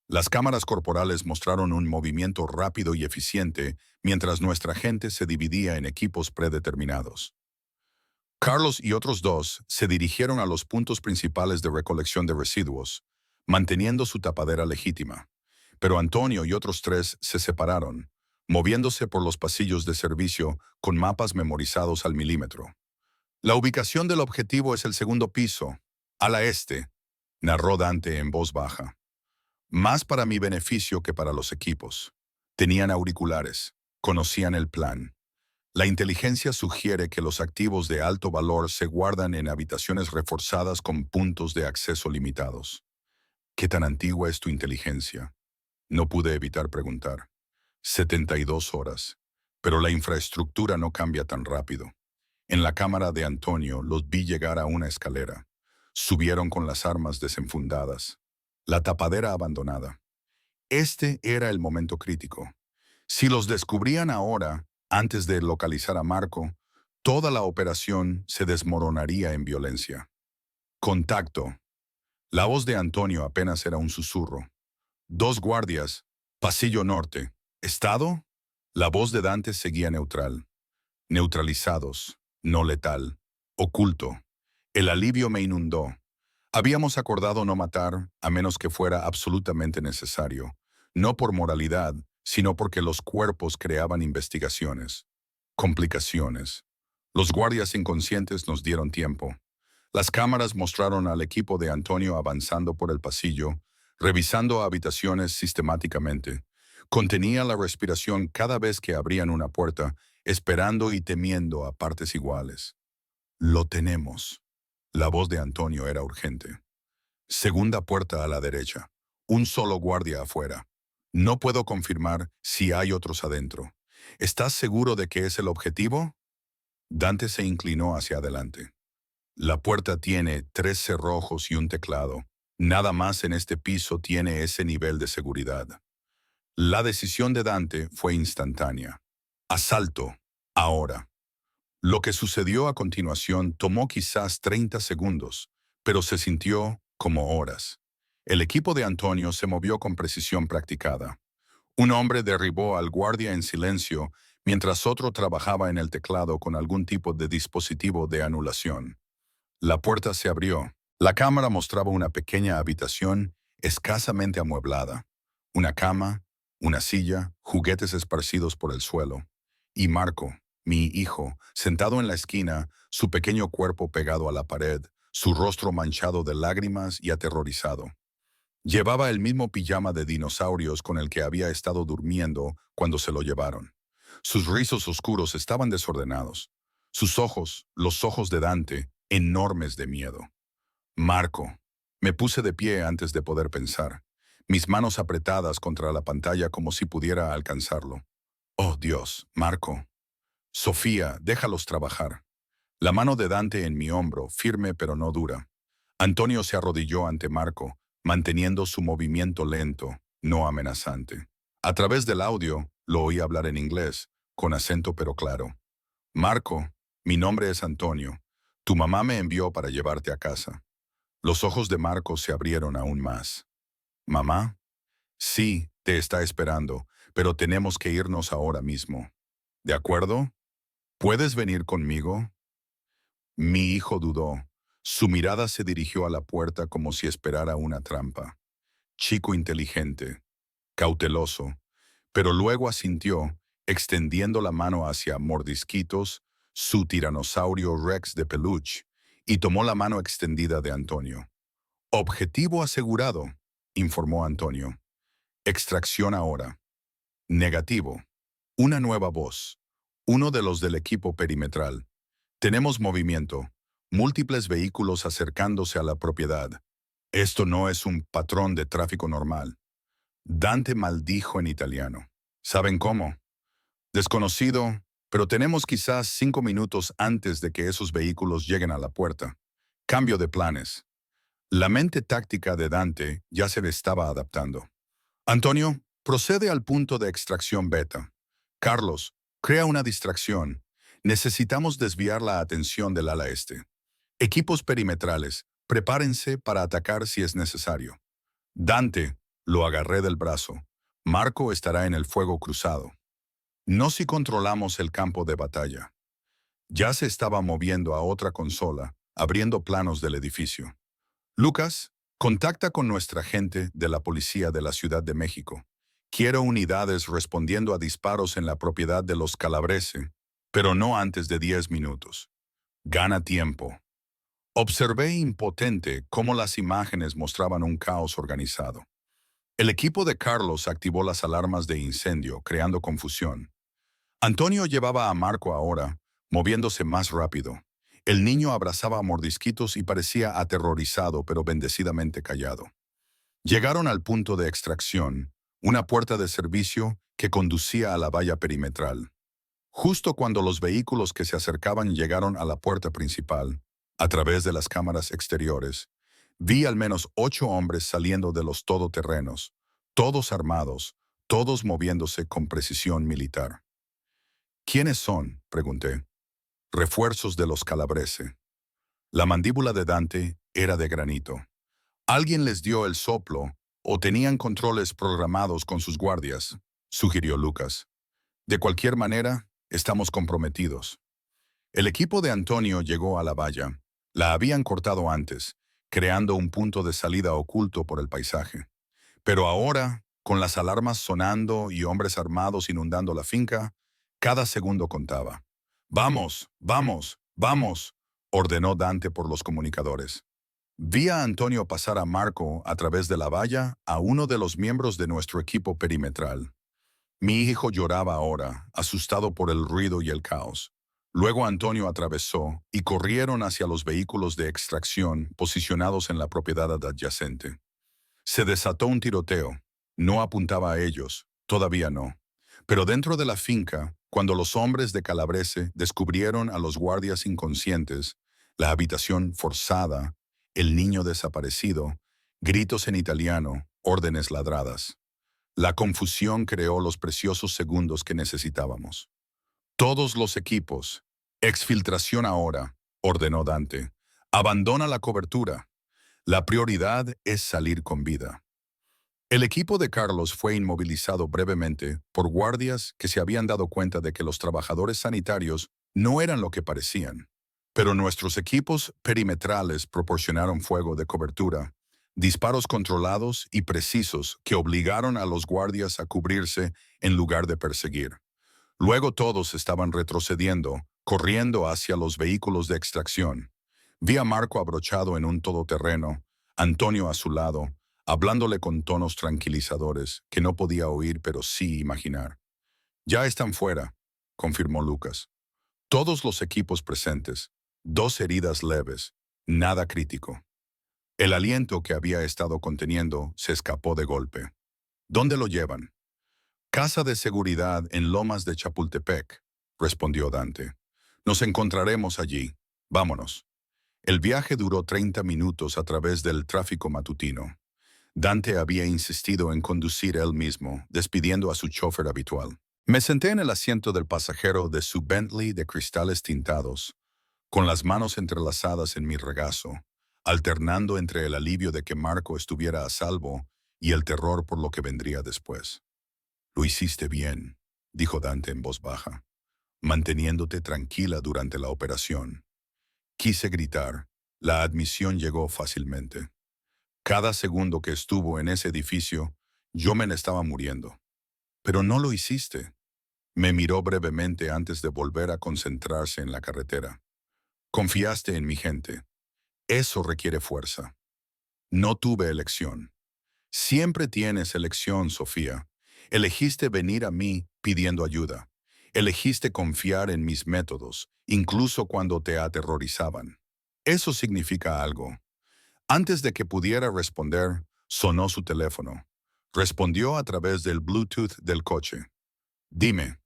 Las cámaras corporales mostraron un movimiento rápido y eficiente mientras nuestra gente se dividía en equipos predeterminados. Carlos y otros dos se dirigieron a los puntos principales de recolección de residuos, manteniendo su tapadera legítima. Pero Antonio y otros 3 se separaron, moviéndose por los pasillos de servicio con mapas memorizados al milímetro. La ubicación del objetivo es el segundo piso, ala este, narró Dante en voz baja. Más para mi beneficio que para los equipos. Tenían auriculares, conocían el plan. La inteligencia sugiere que los activos de alto valor se guardan en habitaciones reforzadas con puntos de acceso limitados. ¿Qué tan antigua es tu inteligencia? No pude evitar preguntar. 72 horas. Pero la infraestructura no cambia tan rápido. En la cámara de Antonio los vi llegar a una escalera. Subieron con las armas desenfundadas. La tapadera abandonada. Este era el momento crítico. Si los descubrían ahora, antes de localizar a Marco, toda la operación se desmoronaría en violencia. Contacto. La voz de Antonio apenas era un susurro. 2 guardias. Pasillo norte. ¿Estado? La voz de Dante seguía neutral. Neutralizados. No letal. Oculto. El alivio me inundó. Habíamos acordado no matar, a menos que fuera absolutamente necesario. No por moralidad, sino porque los cuerpos creaban investigaciones. Complicaciones. Los guardias inconscientes nos dieron tiempo. Las cámaras mostraron al equipo de Antonio avanzando por el pasillo, revisando habitaciones sistemáticamente. Contenía la respiración cada vez que abrían una puerta, esperando y temiendo a partes iguales. Lo tenemos. La voz de Antonio era urgente. Segunda puerta a la derecha. Un solo guardia afuera. No puedo confirmar si hay otros adentro. ¿Estás seguro de que es el objetivo? Dante se inclinó hacia adelante. La puerta tiene 3 cerrojos y un teclado. Nada más en este piso tiene ese nivel de seguridad. La decisión de Dante fue instantánea. Asalto. Ahora. Lo que sucedió a continuación tomó quizás 30 segundos, pero se sintió como horas. El equipo de Antonio se movió con precisión practicada. Un hombre derribó al guardia en silencio, mientras otro trabajaba en el teclado con algún tipo de dispositivo de anulación. La puerta se abrió. La cámara mostraba una pequeña habitación escasamente amueblada. Una cama, una silla, juguetes esparcidos por el suelo. Y Marco, mi hijo, sentado en la esquina, su pequeño cuerpo pegado a la pared, su rostro manchado de lágrimas y aterrorizado. Llevaba el mismo pijama de dinosaurios con el que había estado durmiendo cuando se lo llevaron. Sus rizos oscuros estaban desordenados. Sus ojos, los ojos de Dante, enormes de miedo. Marco. Me puse de pie antes de poder pensar, mis manos apretadas contra la pantalla como si pudiera alcanzarlo. Oh, Dios, Marco. Sofía, déjalos trabajar. La mano de Dante en mi hombro, firme pero no dura. Antonio se arrodilló ante Marco, manteniendo su movimiento lento, no amenazante. A través del audio, lo oí hablar en inglés, con acento pero claro. Marco, mi nombre es Antonio. Tu mamá me envió para llevarte a casa. Los ojos de Marco se abrieron aún más. ¿Mamá? Sí, te está esperando, pero tenemos que irnos ahora mismo. ¿De acuerdo? ¿Puedes venir conmigo? Mi hijo dudó. Su mirada se dirigió a la puerta como si esperara una trampa. Chico inteligente, cauteloso, pero luego asintió, extendiendo la mano hacia Mordisquitos, su tiranosaurio Rex de peluche, y tomó la mano extendida de Antonio. Objetivo asegurado, informó Antonio. Extracción ahora. Negativo. Una nueva voz. Uno de los del equipo perimetral. Tenemos movimiento. Múltiples vehículos acercándose a la propiedad. Esto no es un patrón de tráfico normal. Dante maldijo en italiano. ¿Saben cómo? Desconocido, pero tenemos quizás 5 minutos antes de que esos vehículos lleguen a la puerta. Cambio de planes. La mente táctica de Dante ya se le estaba adaptando. Antonio, procede al punto de extracción beta. Carlos, crea una distracción. Necesitamos desviar la atención del ala este. Equipos perimetrales, prepárense para atacar si es necesario. Dante, lo agarré del brazo. Marco estará en el fuego cruzado. No si controlamos el campo de batalla. Ya se estaba moviendo a otra consola, abriendo planos del edificio. Lucas, contacta con nuestra gente de la policía de la Ciudad de México. Quiero unidades respondiendo a disparos en la propiedad de los Calabrese, pero no antes de 10 minutos. Gana tiempo. Observé impotente cómo las imágenes mostraban un caos organizado. El equipo de Carlos activó las alarmas de incendio, creando confusión. Antonio llevaba a Marco ahora, moviéndose más rápido. El niño abrazaba a Mordisquitos y parecía aterrorizado pero bendecidamente callado. Llegaron al punto de extracción, una puerta de servicio que conducía a la valla perimetral. Justo cuando los vehículos que se acercaban llegaron a la puerta principal, a través de las cámaras exteriores, vi al menos 8 hombres saliendo de los todoterrenos, todos armados, todos moviéndose con precisión militar. ¿Quiénes son?, pregunté. Refuerzos de los Calabrese. La mandíbula de Dante era de granito. Alguien les dio el soplo o tenían controles programados con sus guardias, sugirió Lucas. De cualquier manera, estamos comprometidos. El equipo de Antonio llegó a la valla. La habían cortado antes, creando un punto de salida oculto por el paisaje. Pero ahora, con las alarmas sonando y hombres armados inundando la finca, cada segundo contaba. «Vamos, vamos, vamos», ordenó Dante por los comunicadores. Vi a Antonio pasar a Marco a través de la valla a uno de los miembros de nuestro equipo perimetral. Mi hijo lloraba ahora, asustado por el ruido y el caos. Luego Antonio atravesó y corrieron hacia los vehículos de extracción posicionados en la propiedad adyacente. Se desató un tiroteo. No apuntaba a ellos, todavía no. Pero dentro de la finca, cuando los hombres de Calabrese descubrieron a los guardias inconscientes, La habitación forzada, el niño desaparecido, gritos en italiano, órdenes ladradas. La confusión creó los preciosos segundos que necesitábamos. Todos los equipos. Exfiltración ahora, ordenó Dante. Abandona la cobertura. La prioridad es salir con vida. El equipo de Carlos fue inmovilizado brevemente por guardias que se habían dado cuenta de que los trabajadores sanitarios no eran lo que parecían. Pero nuestros equipos perimetrales proporcionaron fuego de cobertura, disparos controlados y precisos que obligaron a los guardias a cubrirse en lugar de perseguir. Luego todos estaban retrocediendo, corriendo hacia los vehículos de extracción. Vi a Marco abrochado en un todoterreno, Antonio a su lado, hablándole con tonos tranquilizadores que no podía oír pero sí imaginar. Ya están fuera, confirmó Lucas. Todos los equipos presentes, 2 heridas leves, nada crítico. El aliento que había estado conteniendo se escapó de golpe. ¿Dónde lo llevan? Casa de seguridad en Lomas de Chapultepec, respondió Dante. Nos encontraremos allí. Vámonos. El viaje duró 30 minutos a través del tráfico matutino. Dante había insistido en conducir él mismo, despidiendo a su chofer habitual. Me senté en el asiento del pasajero de su Bentley de cristales tintados, con las manos entrelazadas en mi regazo, alternando entre el alivio de que Marco estuviera a salvo y el terror por lo que vendría después. Lo hiciste bien, dijo Dante en voz baja, manteniéndote tranquila durante la operación. Quise gritar. La admisión llegó fácilmente. Cada segundo que estuvo en ese edificio, yo me estaba muriendo. Pero no lo hiciste. Me miró brevemente antes de volver a concentrarse en la carretera. Confiaste en mi gente. Eso requiere fuerza. No tuve elección. Siempre tienes elección, Sofía. Elegiste venir a mí pidiendo ayuda. Elegiste confiar en mis métodos, incluso cuando te aterrorizaban. Eso significa algo. Antes de que pudiera responder, sonó su teléfono. Respondió a través del Bluetooth del coche. Dime.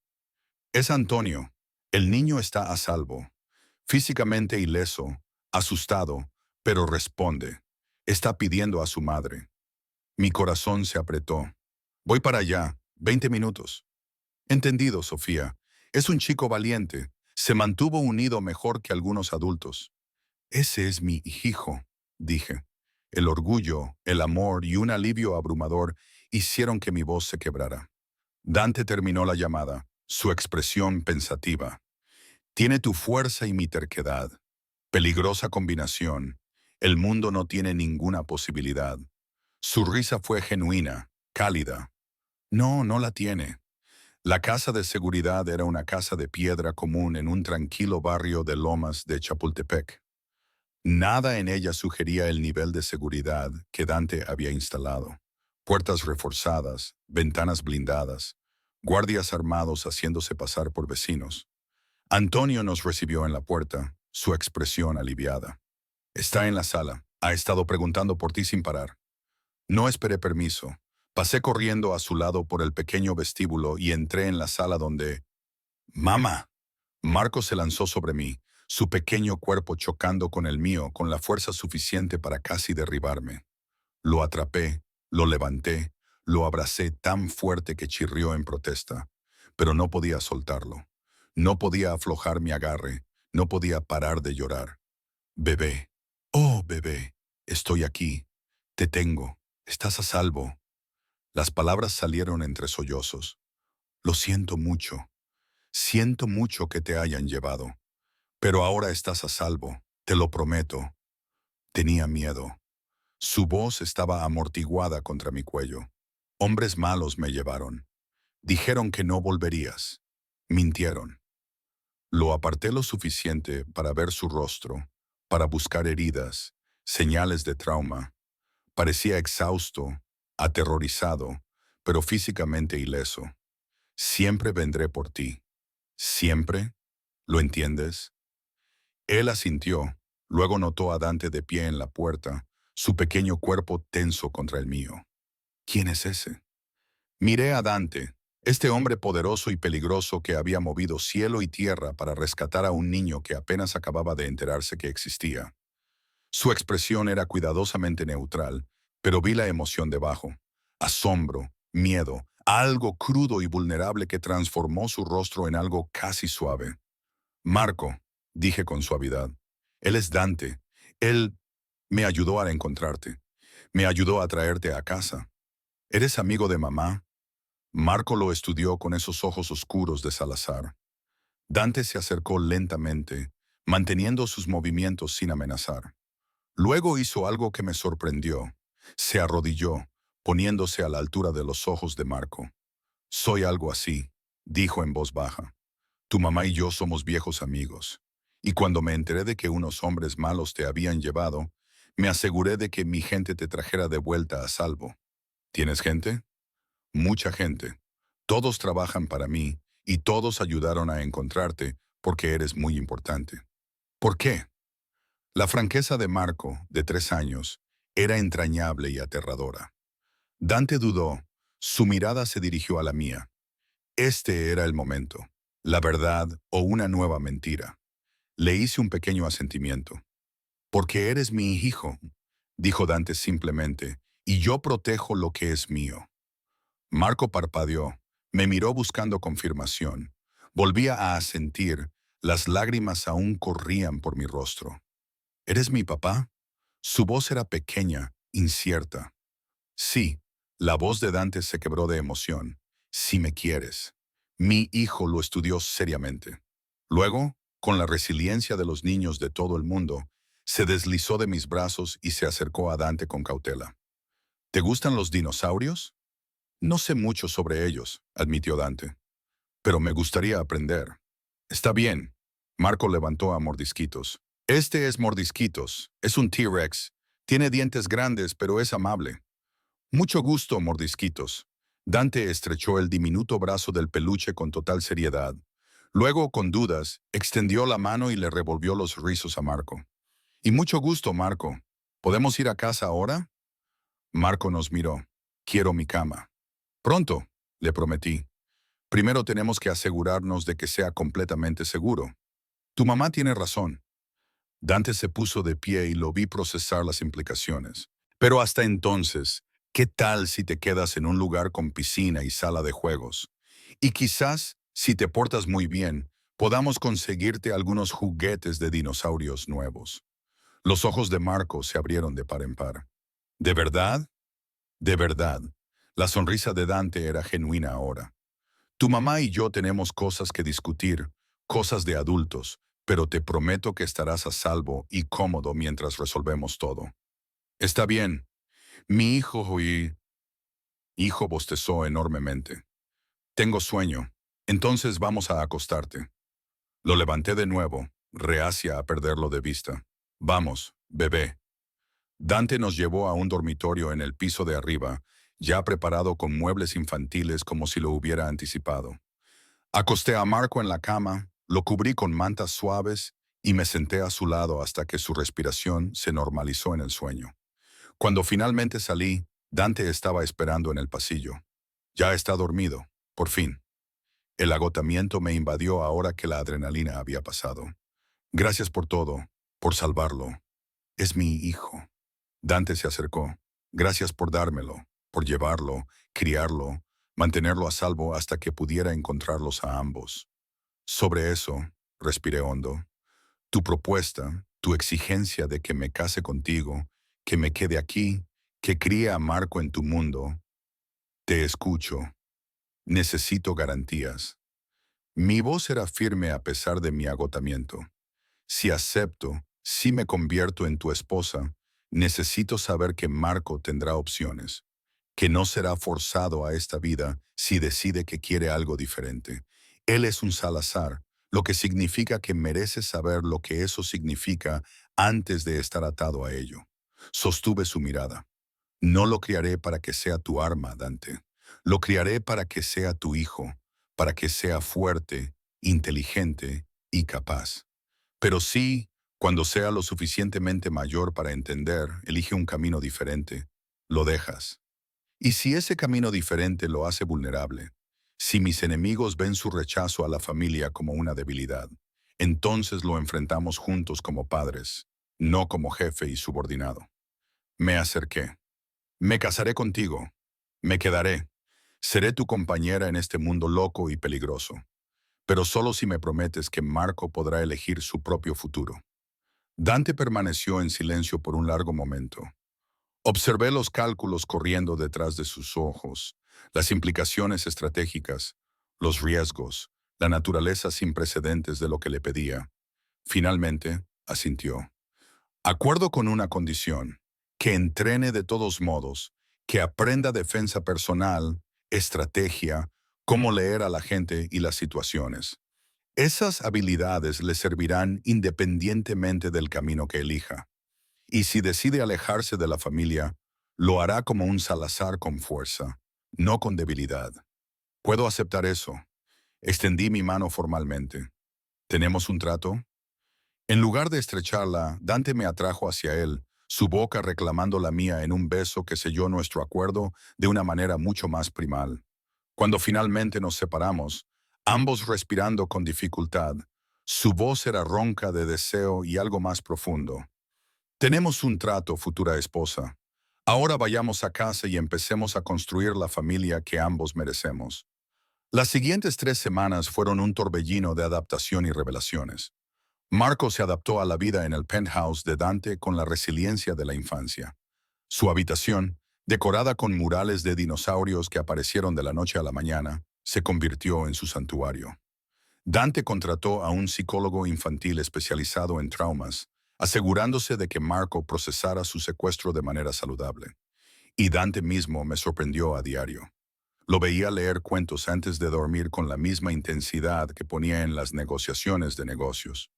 Es Antonio. El niño está a salvo. Físicamente ileso, asustado, pero responde. Está pidiendo a su madre. Mi corazón se apretó. Voy para allá. 20 minutos. Entendido, Sofía. Es un chico valiente. Se mantuvo unido mejor que algunos adultos. Ese es mi hijo, dije. El orgullo, el amor y un alivio abrumador hicieron que mi voz se quebrara. Dante terminó la llamada, su expresión pensativa. Tiene tu fuerza y mi terquedad. Peligrosa combinación. El mundo no tiene ninguna posibilidad. Su risa fue genuina, cálida. No, no la tiene. La casa de seguridad era una casa de piedra común en un tranquilo barrio de Lomas de Chapultepec. Nada en ella sugería el nivel de seguridad que Dante había instalado. Puertas reforzadas, ventanas blindadas, guardias armados haciéndose pasar por vecinos. Antonio nos recibió en la puerta, su expresión aliviada. Está en la sala. Ha estado preguntando por ti sin parar. No esperé permiso. Pasé corriendo a su lado por el pequeño vestíbulo y entré en la sala donde... ¡Mamá! Marco se lanzó sobre mí, su pequeño cuerpo chocando con el mío con la fuerza suficiente para casi derribarme. Lo atrapé, lo levanté, lo abracé tan fuerte que chirrió en protesta, pero no podía soltarlo. No podía aflojar mi agarre, no podía parar de llorar. Bebé, oh bebé, estoy aquí, te tengo, estás a salvo. Las palabras salieron entre sollozos. Lo siento mucho que te hayan llevado, pero ahora estás a salvo, te lo prometo. Tenía miedo. Su voz estaba amortiguada contra mi cuello. Hombres malos me llevaron. Dijeron que no volverías. Mintieron. Lo aparté lo suficiente para ver su rostro, para buscar heridas, señales de trauma. Parecía exhausto, aterrorizado, pero físicamente ileso. Siempre vendré por ti. ¿Siempre? ¿Lo entiendes? Él asintió, luego notó a Dante de pie en la puerta, su pequeño cuerpo tenso contra el mío. ¿Quién es ese? Miré a Dante. Este hombre poderoso y peligroso que había movido cielo y tierra para rescatar a un niño que apenas acababa de enterarse que existía. Su expresión era cuidadosamente neutral, pero vi la emoción debajo. Asombro, miedo, algo crudo y vulnerable que transformó su rostro en algo casi suave. Marco, dije con suavidad. Él es Dante. Él me ayudó a encontrarte. Me ayudó a traerte a casa. ¿Eres amigo de mamá? Marco lo estudió con esos ojos oscuros de Salazar. Dante se acercó lentamente, manteniendo sus movimientos sin amenazar. Luego hizo algo que me sorprendió. Se arrodilló, poniéndose a la altura de los ojos de Marco. Soy algo así, dijo en voz baja. Tu mamá y yo somos viejos amigos. Y cuando me enteré de que unos hombres malos te habían llevado, me aseguré de que mi gente te trajera de vuelta a salvo. ¿Tienes gente? Mucha gente. Todos trabajan para mí y todos ayudaron a encontrarte porque eres muy importante. ¿Por qué? La franqueza de Marco, de 3 años, era entrañable y aterradora. Dante dudó. Su mirada se dirigió a la mía. Este era el momento. La verdad o una nueva mentira. Le hice un pequeño asentimiento. Porque eres mi hijo, dijo Dante simplemente, y yo protejo lo que es mío. Marco parpadeó, me miró buscando confirmación. Volvía a asentir, las lágrimas aún corrían por mi rostro. ¿Eres mi papá? Su voz era pequeña, incierta. Sí, la voz de Dante se quebró de emoción. Si me quieres. Mi hijo lo estudió seriamente. Luego, con la resiliencia de los niños de todo el mundo, se deslizó de mis brazos y se acercó a Dante con cautela. ¿Te gustan los dinosaurios? No sé mucho sobre ellos, admitió Dante, pero me gustaría aprender. Está bien. Marco levantó a Mordisquitos. Este es Mordisquitos, es un T-Rex. Tiene dientes grandes, pero es amable. Mucho gusto, Mordisquitos. Dante estrechó el diminuto brazo del peluche con total seriedad. Luego, con dudas, extendió la mano y le revolvió los rizos a Marco. Y mucho gusto, Marco. ¿Podemos ir a casa ahora? Marco nos miró. Quiero mi cama. Pronto, le prometí. Primero tenemos que asegurarnos de que sea completamente seguro. Tu mamá tiene razón. Dante se puso de pie y lo vi procesar las implicaciones. Pero hasta entonces, ¿qué tal si te quedas en un lugar con piscina y sala de juegos? Y quizás, si te portas muy bien, podamos conseguirte algunos juguetes de dinosaurios nuevos. Los ojos de Marco se abrieron de par en par. ¿De verdad? De verdad. La sonrisa de Dante era genuina ahora. Tu mamá y yo tenemos cosas que discutir, cosas de adultos, pero te prometo que estarás a salvo y cómodo mientras resolvemos todo. Está bien. Mi hijo bostezó enormemente. Tengo sueño. Entonces vamos a acostarte. Lo levanté de nuevo, reacia a perderlo de vista. Vamos, bebé. Dante nos llevó a un dormitorio en el piso de arriba, ya preparado con muebles infantiles como si lo hubiera anticipado. Acosté a Marco en la cama, lo cubrí con mantas suaves y me senté a su lado hasta que su respiración se normalizó en el sueño. Cuando finalmente salí, Dante estaba esperando en el pasillo. Ya está dormido, por fin. El agotamiento me invadió ahora que la adrenalina había pasado. Gracias por todo, por salvarlo. Es mi hijo. Dante se acercó. Gracias por dármelo, por llevarlo, criarlo, mantenerlo a salvo hasta que pudiera encontrarlos a ambos. Sobre eso, respiré hondo. Tu propuesta, tu exigencia de que me case contigo, que me quede aquí, que críe a Marco en tu mundo. Te escucho. Necesito garantías. Mi voz era firme a pesar de mi agotamiento. Si acepto, si me convierto en tu esposa, necesito saber que Marco tendrá opciones, que no será forzado a esta vida si decide que quiere algo diferente. Él es un Salazar, lo que significa que merece saber lo que eso significa antes de estar atado a ello. Sostuve su mirada. No lo criaré para que sea tu arma, Dante. Lo criaré para que sea tu hijo, para que sea fuerte, inteligente y capaz. Pero sí, cuando sea lo suficientemente mayor para entender, elige un camino diferente. Lo dejas. Y si ese camino diferente lo hace vulnerable, Si mis enemigos ven su rechazo a la familia como una debilidad, entonces lo enfrentamos juntos como padres, no como jefe y subordinado. Me acerqué. Me casaré contigo. Me quedaré. Seré tu compañera en este mundo loco y peligroso, pero solo si me prometes que Marco podrá elegir su propio futuro. Dante permaneció en silencio por un largo momento. Observé los cálculos corriendo detrás de sus ojos, las implicaciones estratégicas, los riesgos, la naturaleza sin precedentes de lo que le pedía. Finalmente, asintió. Acuerdo con una condición, que entrene de todos modos, que aprenda defensa personal, estrategia, cómo leer a la gente y las situaciones. Esas habilidades le servirán independientemente del camino que elija. Y si decide alejarse de la familia, lo hará como un Salazar con fuerza, no con debilidad. ¿Puedo aceptar eso? Extendí mi mano formalmente. ¿Tenemos un trato? En lugar de estrecharla, Dante me atrajo hacia él, su boca reclamando la mía en un beso que selló nuestro acuerdo de una manera mucho más primal. Cuando finalmente nos separamos, ambos respirando con dificultad, su voz era ronca de deseo y algo más profundo. Tenemos un trato, futura esposa. Ahora vayamos a casa y empecemos a construir la familia que ambos merecemos. Las siguientes 3 semanas fueron un torbellino de adaptación y revelaciones. Marco se adaptó a la vida en el penthouse de Dante con la resiliencia de la infancia. Su habitación, decorada con murales de dinosaurios que aparecieron de la noche a la mañana, se convirtió en su santuario. Dante contrató a un psicólogo infantil especializado en traumas, asegurándose de que Marco procesara su secuestro de manera saludable. Y Dante mismo me sorprendió a diario. Lo veía leer cuentos antes de dormir con la misma intensidad que ponía en las negociaciones de negocios.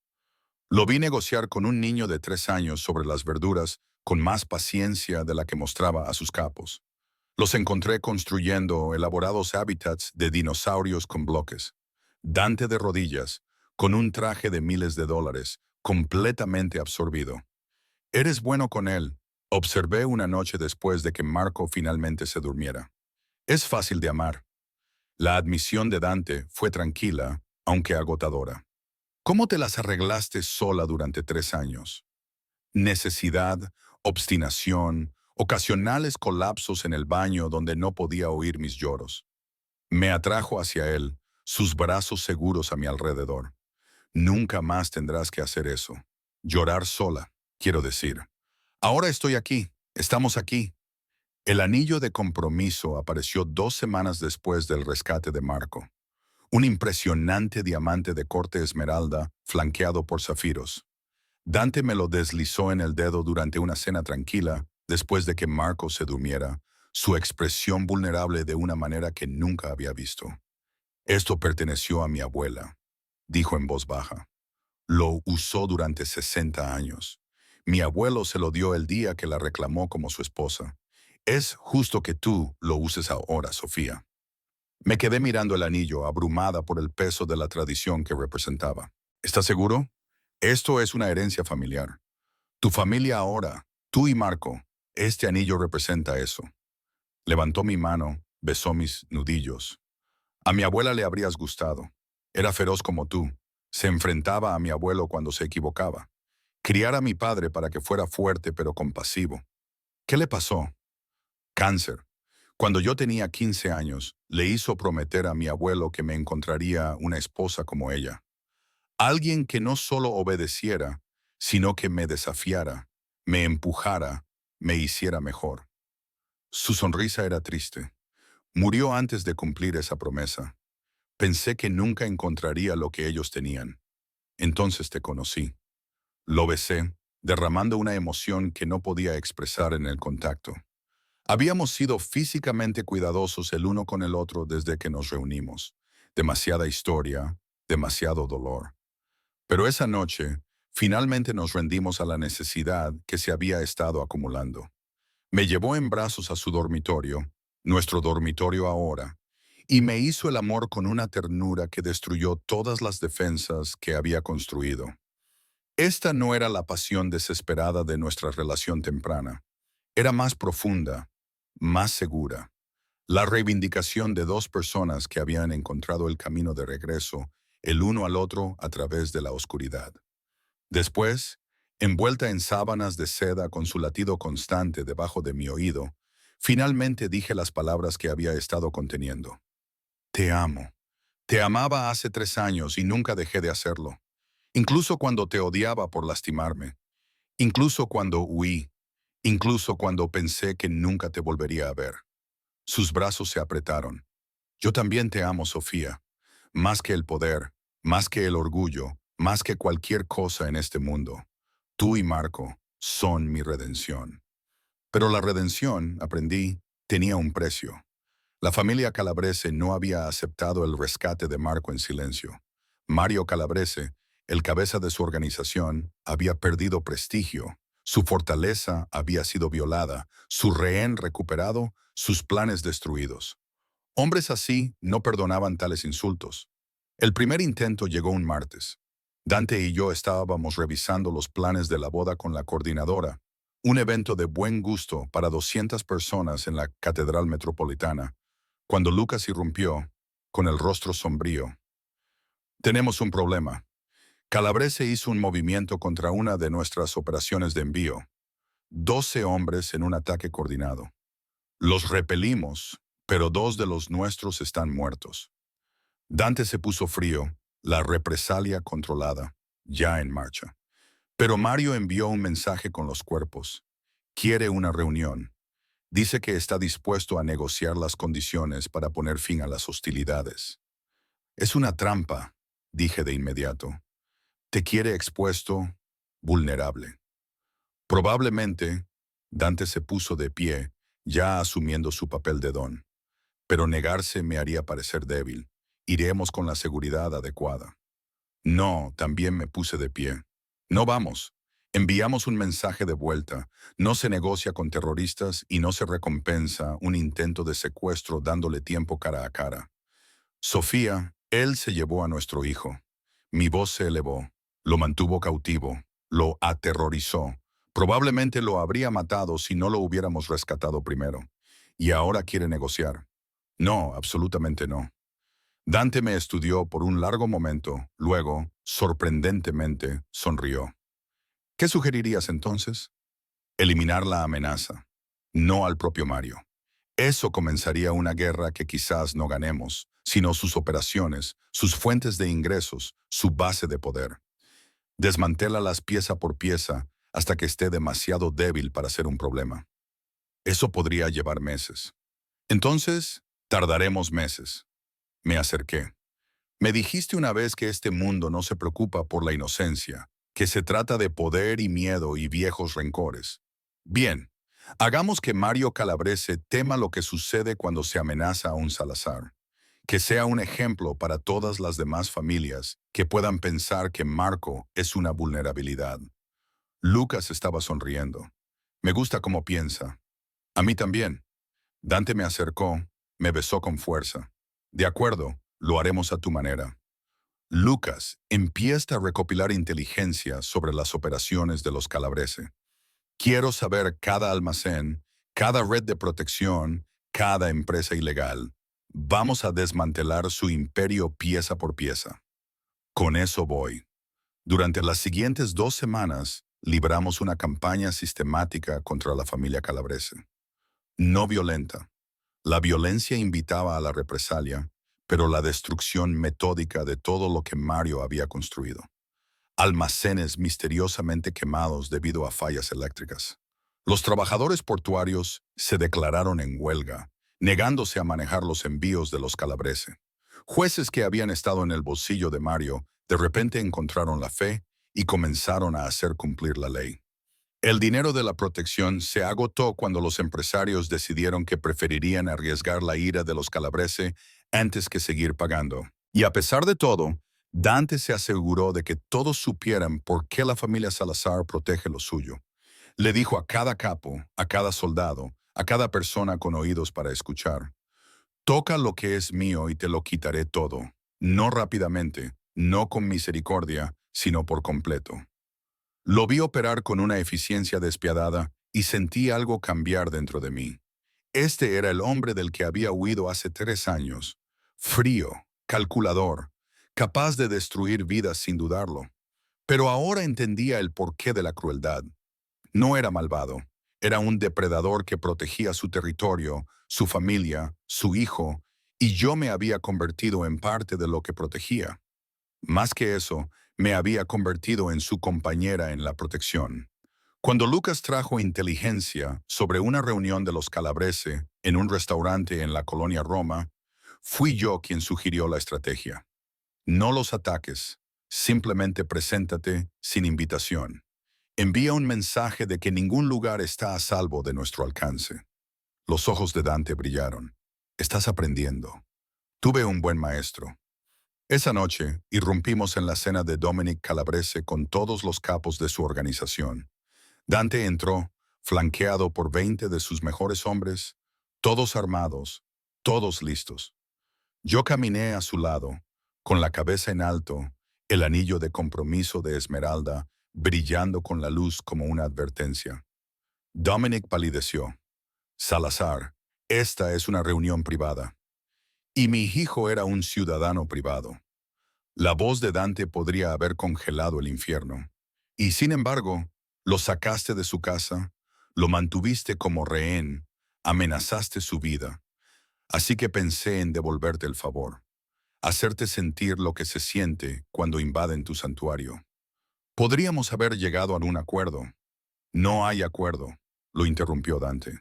Lo vi negociar con un niño de 3 años sobre las verduras con más paciencia de la que mostraba a sus capos. Los encontré construyendo elaborados hábitats de dinosaurios con bloques. Dante de rodillas, con un traje de miles de dólares, completamente absorbido. «Eres bueno con él», observé una noche después de que Marco finalmente se durmiera. «Es fácil de amar». La admisión de Dante fue tranquila, aunque agotadora. «¿Cómo te las arreglaste sola durante 3 años?» Necesidad, obstinación, ocasionales colapsos en el baño donde no podía oír mis lloros. Me atrajo hacia él, sus brazos seguros a mi alrededor. «Nunca más tendrás que hacer eso. Llorar sola, quiero decir. Ahora estoy aquí, estamos aquí». El anillo de compromiso apareció 2 semanas después del rescate de Marco. Un impresionante diamante de corte esmeralda flanqueado por zafiros. Dante me lo deslizó en el dedo durante una cena tranquila, después de que Marco se durmiera, su expresión vulnerable de una manera que nunca había visto. «Esto perteneció a mi abuela», dijo en voz baja. «Lo usó durante 60 años. Mi abuelo se lo dio el día que la reclamó como su esposa. Es justo que tú lo uses ahora, Sofía». Me quedé mirando el anillo, abrumada por el peso de la tradición que representaba. «¿Estás seguro? Esto es una herencia familiar. Tu familia ahora, tú y Marco, este anillo representa eso». Levantó mi mano, besó mis nudillos. «A mi abuela le habrías gustado. Era feroz como tú. Se enfrentaba a mi abuelo cuando se equivocaba. Criar a mi padre para que fuera fuerte pero compasivo. ¿Qué le pasó?» «Cáncer. Cuando yo tenía 15 años, le hizo prometer a mi abuelo que me encontraría una esposa como ella. Alguien que no solo obedeciera, sino que me desafiara, me empujara, me hiciera mejor». Su sonrisa era triste. Murió antes de cumplir esa promesa. Pensé que nunca encontraría lo que ellos tenían. Entonces te conocí. Lo besé, derramando una emoción que no podía expresar en el contacto. Habíamos sido físicamente cuidadosos el uno con el otro desde que nos reunimos. Demasiada historia, demasiado dolor. Pero esa noche, finalmente nos rendimos a la necesidad que se había estado acumulando. Me llevó en brazos a su dormitorio, nuestro dormitorio ahora, y me hizo el amor con una ternura que destruyó todas las defensas que había construido. Esta no era la pasión desesperada de nuestra relación temprana. Era más profunda, más segura. La reivindicación de dos personas que habían encontrado el camino de regreso, el uno al otro a través de la oscuridad. Después, envuelta en sábanas de seda con su latido constante debajo de mi oído, finalmente dije las palabras que había estado conteniendo. Te amo. Te amaba hace 3 años y nunca dejé de hacerlo. Incluso cuando te odiaba por lastimarme. Incluso cuando huí. Incluso cuando pensé que nunca te volvería a ver. Sus brazos se apretaron. Yo también te amo, Sofía. Más que el poder, más que el orgullo, más que cualquier cosa en este mundo. Tú y Marco son mi redención. Pero la redención, aprendí, tenía un precio. La familia Calabrese no había aceptado el rescate de Marco en silencio. Mario Calabrese, el cabeza de su organización, había perdido prestigio. Su fortaleza había sido violada, su rehén recuperado, sus planes destruidos. Hombres así no perdonaban tales insultos. El primer intento llegó un martes. Dante y yo estábamos revisando los planes de la boda con la coordinadora, un evento de buen gusto para 200 personas en la Catedral Metropolitana, cuando Lucas irrumpió, con el rostro sombrío. Tenemos un problema. Calabrese hizo un movimiento contra una de nuestras operaciones de envío. 12 hombres en un ataque coordinado. Los repelimos, pero 2 de los nuestros están muertos. Dante se puso frío, la represalia controlada, ya en marcha. Pero Mario envió un mensaje con los cuerpos. Quiere una reunión. Dice que está dispuesto a negociar las condiciones para poner fin a las hostilidades. Es una trampa, dije de inmediato. Te quiere expuesto, vulnerable. Probablemente, Dante se puso de pie, ya asumiendo su papel de don. Pero negarse me haría parecer débil. Iremos con la seguridad adecuada. No, también me puse de pie. No vamos. Enviamos un mensaje de vuelta. No se negocia con terroristas y no se recompensa un intento de secuestro dándole tiempo cara a cara. Sofía, él se llevó a nuestro hijo. Mi voz se elevó. Lo mantuvo cautivo. Lo aterrorizó. Probablemente lo habría matado si no lo hubiéramos rescatado primero. Y ahora quiere negociar. No, absolutamente no. Dante me estudió por un largo momento, luego, sorprendentemente, sonrió. ¿Qué sugerirías entonces? Eliminar la amenaza, no al propio Mario. Eso comenzaría una guerra que quizás no ganemos, sino sus operaciones, sus fuentes de ingresos, su base de poder. Desmantélalas pieza por pieza hasta que esté demasiado débil para ser un problema. Eso podría llevar meses. Entonces, tardaremos meses. Me acerqué. Me dijiste una vez que este mundo no se preocupa por la inocencia, que se trata de poder y miedo y viejos rencores. Bien, hagamos que Mario Calabrese tema lo que sucede cuando se amenaza a un Salazar. Que sea un ejemplo para todas las demás familias que puedan pensar que Marco es una vulnerabilidad. Lucas estaba sonriendo. Me gusta cómo piensa. A mí también. Dante me acercó, me besó con fuerza. De acuerdo, lo haremos a tu manera. Lucas empieza a recopilar inteligencia sobre las operaciones de los Calabrese. Quiero saber cada almacén, cada red de protección, cada empresa ilegal. Vamos a desmantelar su imperio pieza por pieza. Con eso voy. Durante las siguientes 2 semanas, libramos una campaña sistemática contra la familia Calabrese. No violenta. La violencia invitaba a la represalia, pero la destrucción metódica de todo lo que Mario había construido. Almacenes misteriosamente quemados debido a fallas eléctricas. Los trabajadores portuarios se declararon en huelga, negándose a manejar los envíos de los Calabrese. Jueces que habían estado en el bolsillo de Mario de repente encontraron la fe y comenzaron a hacer cumplir la ley. El dinero de la protección se agotó cuando los empresarios decidieron que preferirían arriesgar la ira de los Calabrese antes que seguir pagando. Y a pesar de todo, Dante se aseguró de que todos supieran por qué la familia Salazar protege lo suyo. Le dijo a cada capo, a cada soldado, a cada persona con oídos para escuchar: toca lo que es mío y te lo quitaré todo, no rápidamente, no con misericordia, sino por completo. Lo vi operar con una eficiencia despiadada y sentí algo cambiar dentro de mí. Este era el hombre del que había huido hace 3 años. Frío, calculador, capaz de destruir vidas sin dudarlo. Pero ahora entendía el porqué de la crueldad. No era malvado. Era un depredador que protegía su territorio, su familia, su hijo, y yo me había convertido en parte de lo que protegía. Más que eso, me había convertido en su compañera en la protección. Cuando Lucas trajo inteligencia sobre una reunión de los Calabrese en un restaurante en la colonia Roma, fui yo quien sugirió la estrategia. No los ataques, simplemente preséntate sin invitación. Envía un mensaje de que ningún lugar está a salvo de nuestro alcance. Los ojos de Dante brillaron. Estás aprendiendo. Tuve un buen maestro. Esa noche, irrumpimos en la cena de Dominic Calabrese con todos los capos de su organización. Dante entró, flanqueado por 20 de sus mejores hombres, todos armados, todos listos. Yo caminé a su lado, con la cabeza en alto, el anillo de compromiso de esmeralda brillando con la luz como una advertencia. Dominic palideció. Salazar, esta es una reunión privada. Y mi hijo era un ciudadano privado. La voz de Dante podría haber congelado el infierno. Y sin embargo, lo sacaste de su casa, lo mantuviste como rehén, amenazaste su vida. Así que pensé en devolverte el favor, hacerte sentir lo que se siente cuando invaden tu santuario. Podríamos haber llegado a un acuerdo. No hay acuerdo, lo interrumpió Dante.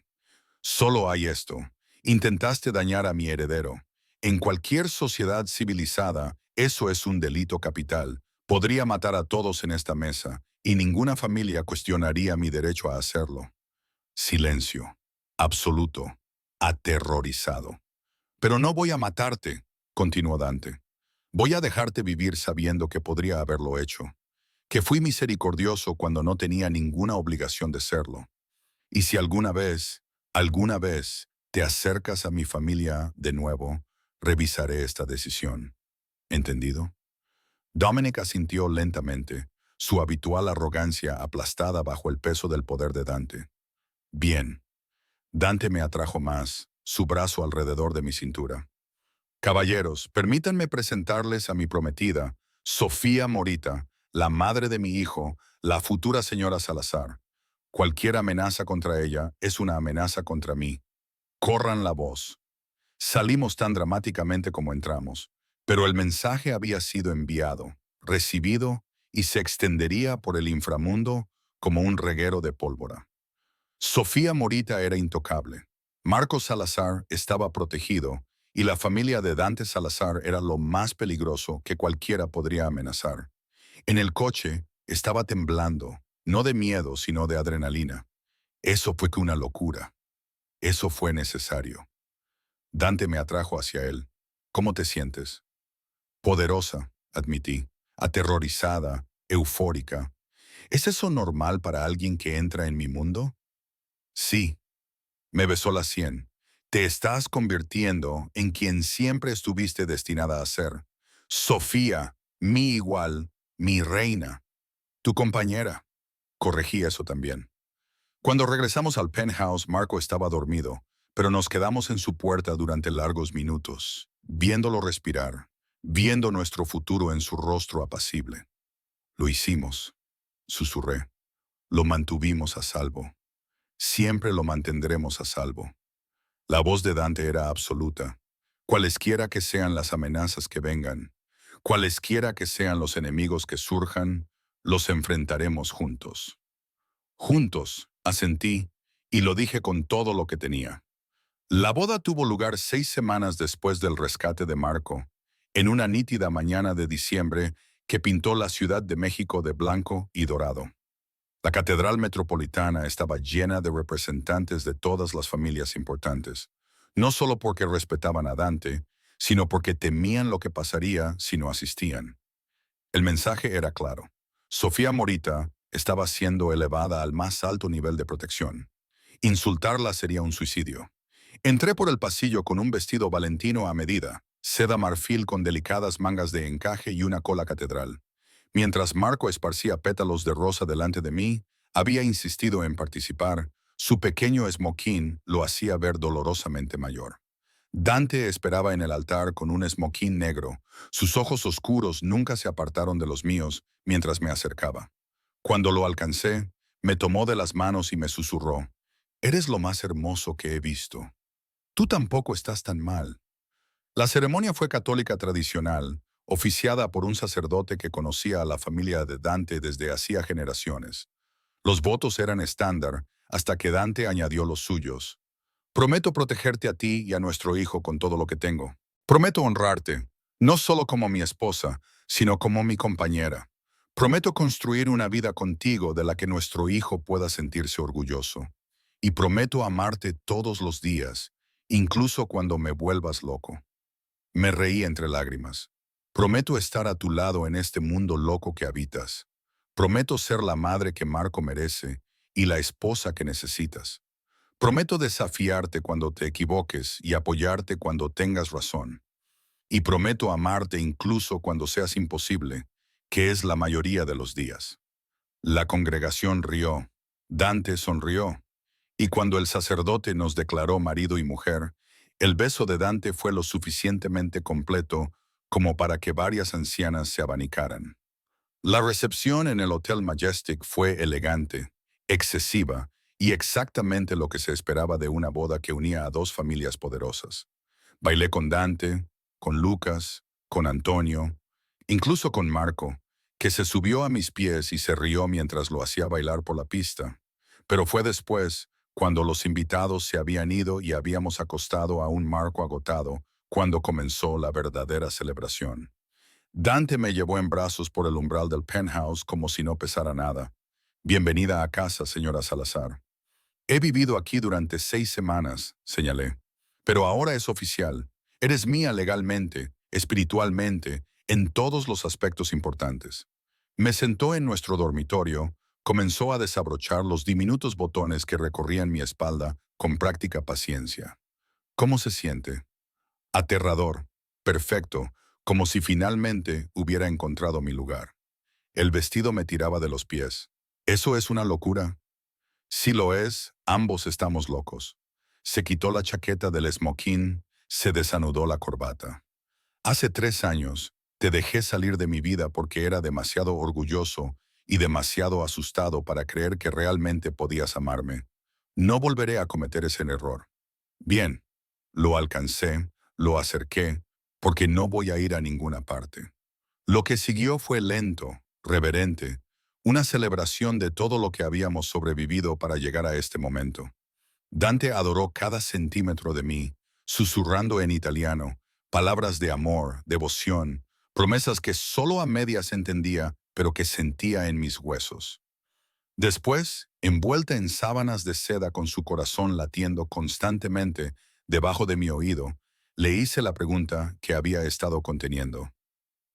Solo hay esto. Intentaste dañar a mi heredero. En cualquier sociedad civilizada, eso es un delito capital. Podría matar a todos en esta mesa, y ninguna familia cuestionaría mi derecho a hacerlo. Silencio. Absoluto. Aterrorizado. Pero no voy a matarte, continuó Dante. Voy a dejarte vivir sabiendo que podría haberlo hecho, que fui misericordioso cuando no tenía ninguna obligación de serlo. Y si alguna vez, te acercas a mi familia de nuevo, revisaré esta decisión. ¿Entendido? Dominic asintió lentamente, su habitual arrogancia aplastada bajo el peso del poder de Dante. Bien. Dante me atrajo más, su brazo alrededor de mi cintura. Caballeros, permítanme presentarles a mi prometida, Sofía Morita, la madre de mi hijo, la futura señora Salazar. Cualquier amenaza contra ella es una amenaza contra mí. Corran la voz. Salimos tan dramáticamente como entramos, pero el mensaje había sido enviado, recibido y se extendería por el inframundo como un reguero de pólvora. Sofía Morita era intocable. Marcos Salazar estaba protegido y la familia de Dante Salazar era lo más peligroso que cualquiera podría amenazar. En el coche estaba temblando, no de miedo, sino de adrenalina. Eso fue que una locura. Eso fue necesario. Dante me atrajo hacia él. ¿Cómo te sientes? Poderosa, admití. Aterrorizada, eufórica. ¿Es eso normal para alguien que entra en mi mundo? Sí. Me besó la sien. Te estás convirtiendo en quien siempre estuviste destinada a ser. Sofía, mi igual, mi reina. Tu compañera. Corregí eso también. Cuando regresamos al penthouse, Marco estaba dormido, pero nos quedamos en su puerta durante largos minutos, viéndolo respirar, viendo nuestro futuro en su rostro apacible. Lo hicimos, susurré. Lo mantuvimos a salvo. Siempre lo mantendremos a salvo. La voz de Dante era absoluta. Cualesquiera que sean las amenazas que vengan, cualesquiera que sean los enemigos que surjan, los enfrentaremos juntos. Juntos, asentí, y lo dije con todo lo que tenía. La boda tuvo lugar 6 semanas después del rescate de Marco, en una nítida mañana de diciembre que pintó la Ciudad de México de blanco y dorado. La Catedral Metropolitana estaba llena de representantes de todas las familias importantes, no solo porque respetaban a Dante, sino porque temían lo que pasaría si no asistían. El mensaje era claro. Sofía Morita estaba siendo elevada al más alto nivel de protección. Insultarla sería un suicidio. Entré por el pasillo con un vestido valentino a medida, seda marfil con delicadas mangas de encaje y una cola catedral. Mientras Marco esparcía pétalos de rosa delante de mí, había insistido en participar, Su pequeño esmoquín lo hacía ver dolorosamente mayor. Dante esperaba en el altar con un esmoquín negro. Sus ojos oscuros nunca se apartaron de los míos mientras me acercaba. Cuando lo alcancé, me tomó de las manos y me susurró: «Eres lo más hermoso que he visto. Tú tampoco estás tan mal». La ceremonia fue católica tradicional, oficiada por un sacerdote que conocía a la familia de Dante desde hacía generaciones. Los votos eran estándar hasta que Dante añadió los suyos. «Prometo protegerte a ti y a nuestro hijo con todo lo que tengo. Prometo honrarte, no solo como mi esposa, sino como mi compañera. Prometo construir una vida contigo de la que nuestro hijo pueda sentirse orgulloso. Y prometo amarte todos los días, incluso cuando me vuelvas loco». Me reí entre lágrimas. «Prometo estar a tu lado en este mundo loco que habitas. Prometo ser la madre que Marco merece y la esposa que necesitas. Prometo desafiarte cuando te equivoques y apoyarte cuando tengas razón. Y prometo amarte incluso cuando seas imposible, que es la mayoría de los días». La congregación rió. Dante sonrió. Y cuando el sacerdote nos declaró marido y mujer, el beso de Dante fue lo suficientemente completo como para que varias ancianas se abanicaran. La recepción en el Hotel Majestic fue elegante, excesiva y exactamente lo que se esperaba de una boda que unía a dos familias poderosas. Bailé con Dante, con Lucas, con Antonio, incluso con Marco, que se subió a mis pies y se rió mientras lo hacía bailar por la pista. Pero fue después, cuando los invitados se habían ido y habíamos acostado a un Marco agotado, cuando comenzó la verdadera celebración. Dante me llevó en brazos por el umbral del penthouse como si no pesara nada. «Bienvenida a casa, señora Salazar». «He vivido aquí durante 6 semanas», señalé. «Pero ahora es oficial. Eres mía legalmente, espiritualmente, en todos los aspectos importantes». Me sentó en nuestro dormitorio, comenzó a desabrochar los diminutos botones que recorrían mi espalda con práctica paciencia. «¿Cómo se siente?» «Aterrador. Perfecto, como si finalmente hubiera encontrado mi lugar». El vestido me tiraba de los pies. «¿Eso es una locura?» «Si lo es, ambos estamos locos». Se quitó la chaqueta del smoking, se desanudó la corbata. «Hace 3 años, te dejé salir de mi vida porque era demasiado orgulloso y demasiado asustado para creer que realmente podías amarme. No volveré a cometer ese error». Bien, lo alcancé, lo acerqué, porque no voy a ir a ninguna parte. Lo que siguió fue lento, reverente, una celebración de todo lo que habíamos sobrevivido para llegar a este momento. Dante adoró cada centímetro de mí, susurrando en italiano, palabras de amor, devoción, promesas que solo a medias entendía, pero que sentía en mis huesos. Después, envuelta en sábanas de seda con su corazón latiendo constantemente debajo de mi oído, le hice la pregunta que había estado conteniendo.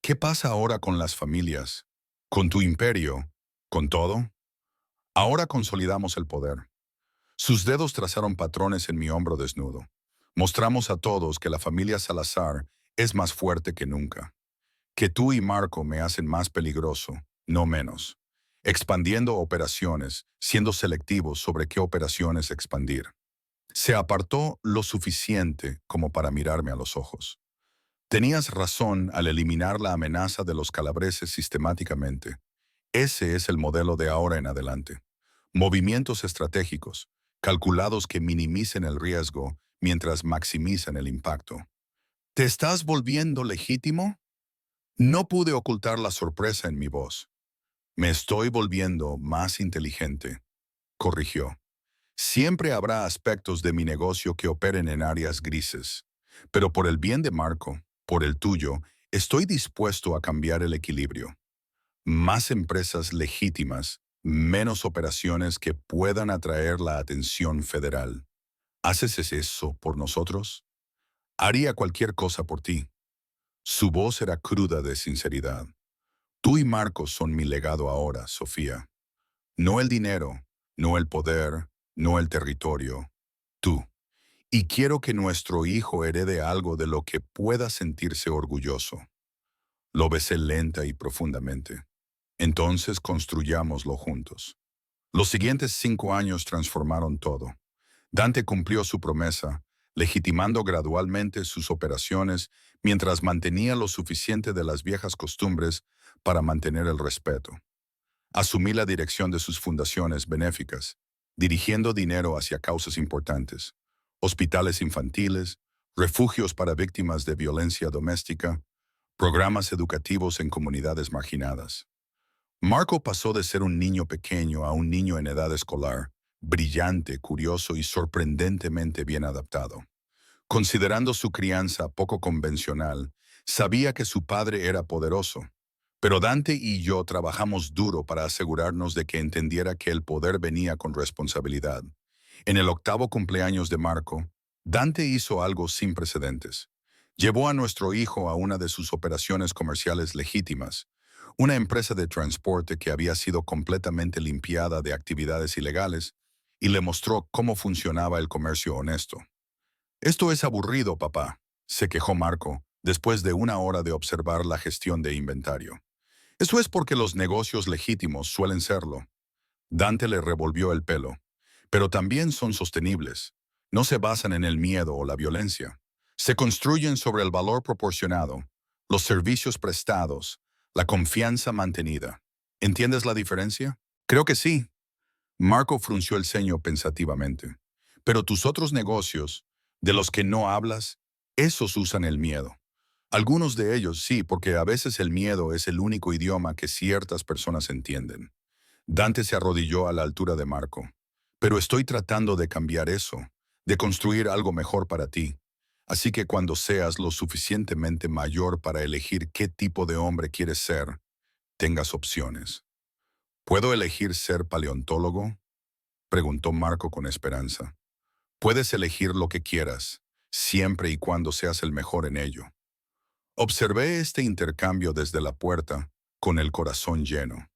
«¿Qué pasa ahora con las familias? ¿Con tu imperio? ¿Con todo?» Ahora consolidamos el poder. Sus dedos trazaron patrones en mi hombro desnudo. Mostramos a todos que la familia Salazar es más fuerte que nunca. Que tú y Marco me hacen más peligroso, no menos. Expandiendo operaciones, siendo selectivos sobre qué operaciones expandir. Se apartó lo suficiente como para mirarme a los ojos. «Tenías razón al eliminar la amenaza de los calabreses sistemáticamente. Ese es el modelo de ahora en adelante. Movimientos estratégicos, calculados que minimicen el riesgo mientras maximizan el impacto». «¿Te estás volviendo legítimo?» No pude ocultar la sorpresa en mi voz. «Me estoy volviendo más inteligente», corrigió. «Siempre habrá aspectos de mi negocio que operen en áreas grises. Pero por el bien de Marco, por el tuyo, estoy dispuesto a cambiar el equilibrio. Más empresas legítimas, menos operaciones que puedan atraer la atención federal. ¿Haces eso por nosotros? Haría cualquier cosa por ti». Su voz era cruda de sinceridad. «Tú y Marcos son mi legado ahora, Sofía. No el dinero, no el poder, no el territorio. Tú. Y quiero que nuestro hijo herede algo de lo que pueda sentirse orgulloso». Lo besé lenta y profundamente. «Entonces construyámoslo juntos». Los siguientes 5 años transformaron todo. Dante cumplió su promesa, legitimando gradualmente sus operaciones mientras mantenía lo suficiente de las viejas costumbres para mantener el respeto. Asumí la dirección de sus fundaciones benéficas, dirigiendo dinero hacia causas importantes, hospitales infantiles, refugios para víctimas de violencia doméstica, programas educativos en comunidades marginadas. Marco pasó de ser un niño pequeño a un niño en edad escolar, brillante, curioso y sorprendentemente bien adaptado. Considerando su crianza poco convencional, sabía que su padre era poderoso, pero Dante y yo trabajamos duro para asegurarnos de que entendiera que el poder venía con responsabilidad. En el 8º cumpleaños de Marco, Dante hizo algo sin precedentes. Llevó a nuestro hijo a una de sus operaciones comerciales legítimas, una empresa de transporte que había sido completamente limpiada de actividades ilegales, y le mostró cómo funcionaba el comercio honesto. «Esto es aburrido, papá», se quejó Marco, después de una hora de observar la gestión de inventario. «Eso es porque los negocios legítimos suelen serlo». Dante le revolvió el pelo. «Pero también son sostenibles. No se basan en el miedo o la violencia. Se construyen sobre el valor proporcionado, los servicios prestados, la confianza mantenida. ¿Entiendes la diferencia?» «Creo que sí». Marco frunció el ceño pensativamente. «Pero tus otros negocios, de los que no hablas, esos usan el miedo. Algunos de ellos sí, porque a veces el miedo es el único idioma que ciertas personas entienden». Dante se arrodilló a la altura de Marco. «Pero estoy tratando de cambiar eso, de construir algo mejor para ti. Así que cuando seas lo suficientemente mayor para elegir qué tipo de hombre quieres ser, tengas opciones». «¿Puedo elegir ser paleontólogo?», preguntó Marco con esperanza. «Puedes elegir lo que quieras, siempre y cuando seas el mejor en ello». Observé este intercambio desde la puerta, con el corazón lleno.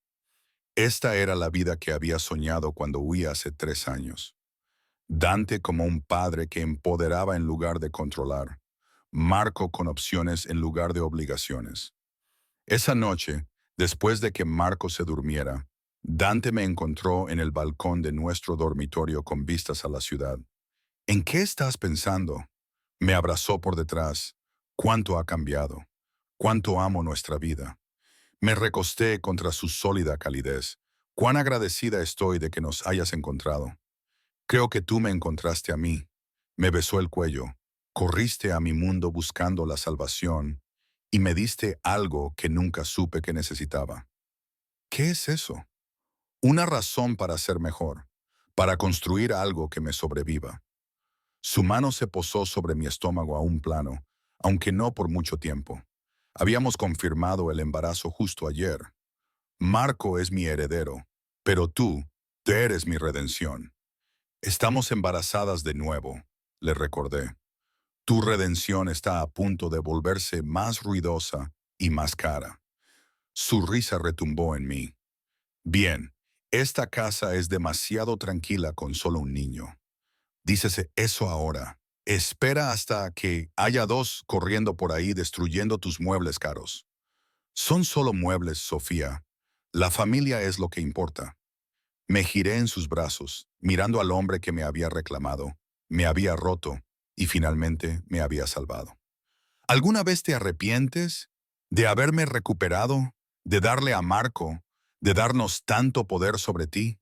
Esta era la vida que había soñado cuando huí hace 3 años. Dante como un padre que empoderaba en lugar de controlar. Marco con opciones en lugar de obligaciones. Esa noche, después de que Marco se durmiera, Dante me encontró en el balcón de nuestro dormitorio con vistas a la ciudad. «¿En qué estás pensando?». Me abrazó por detrás. «¿Cuánto ha cambiado? ¿Cuánto amo nuestra vida?». Me recosté contra su sólida calidez. «Cuán agradecida estoy de que nos hayas encontrado». «Creo que tú me encontraste a mí». Me besó el cuello. «Corriste a mi mundo buscando la salvación y me diste algo que nunca supe que necesitaba». «¿Qué es eso?». «Una razón para ser mejor, para construir algo que me sobreviva». Su mano se posó sobre mi estómago a un plano, aunque no por mucho tiempo. Habíamos confirmado el embarazo justo ayer. «Marco es mi heredero, pero tú eres mi redención». «Estamos embarazadas de nuevo», le recordé. «Tu redención está a punto de volverse más ruidosa y más cara». Su risa retumbó en mí. «Bien, esta casa es demasiado tranquila con solo un niño. Dícese eso ahora. Espera hasta que haya dos corriendo por ahí destruyendo tus muebles caros». «Son solo muebles, Sofía. La familia es lo que importa». Me giré en sus brazos, mirando al hombre que me había reclamado, me había roto y finalmente me había salvado. «¿Alguna vez te arrepientes de haberme recuperado, de darle a Marco, de darnos tanto poder sobre ti?»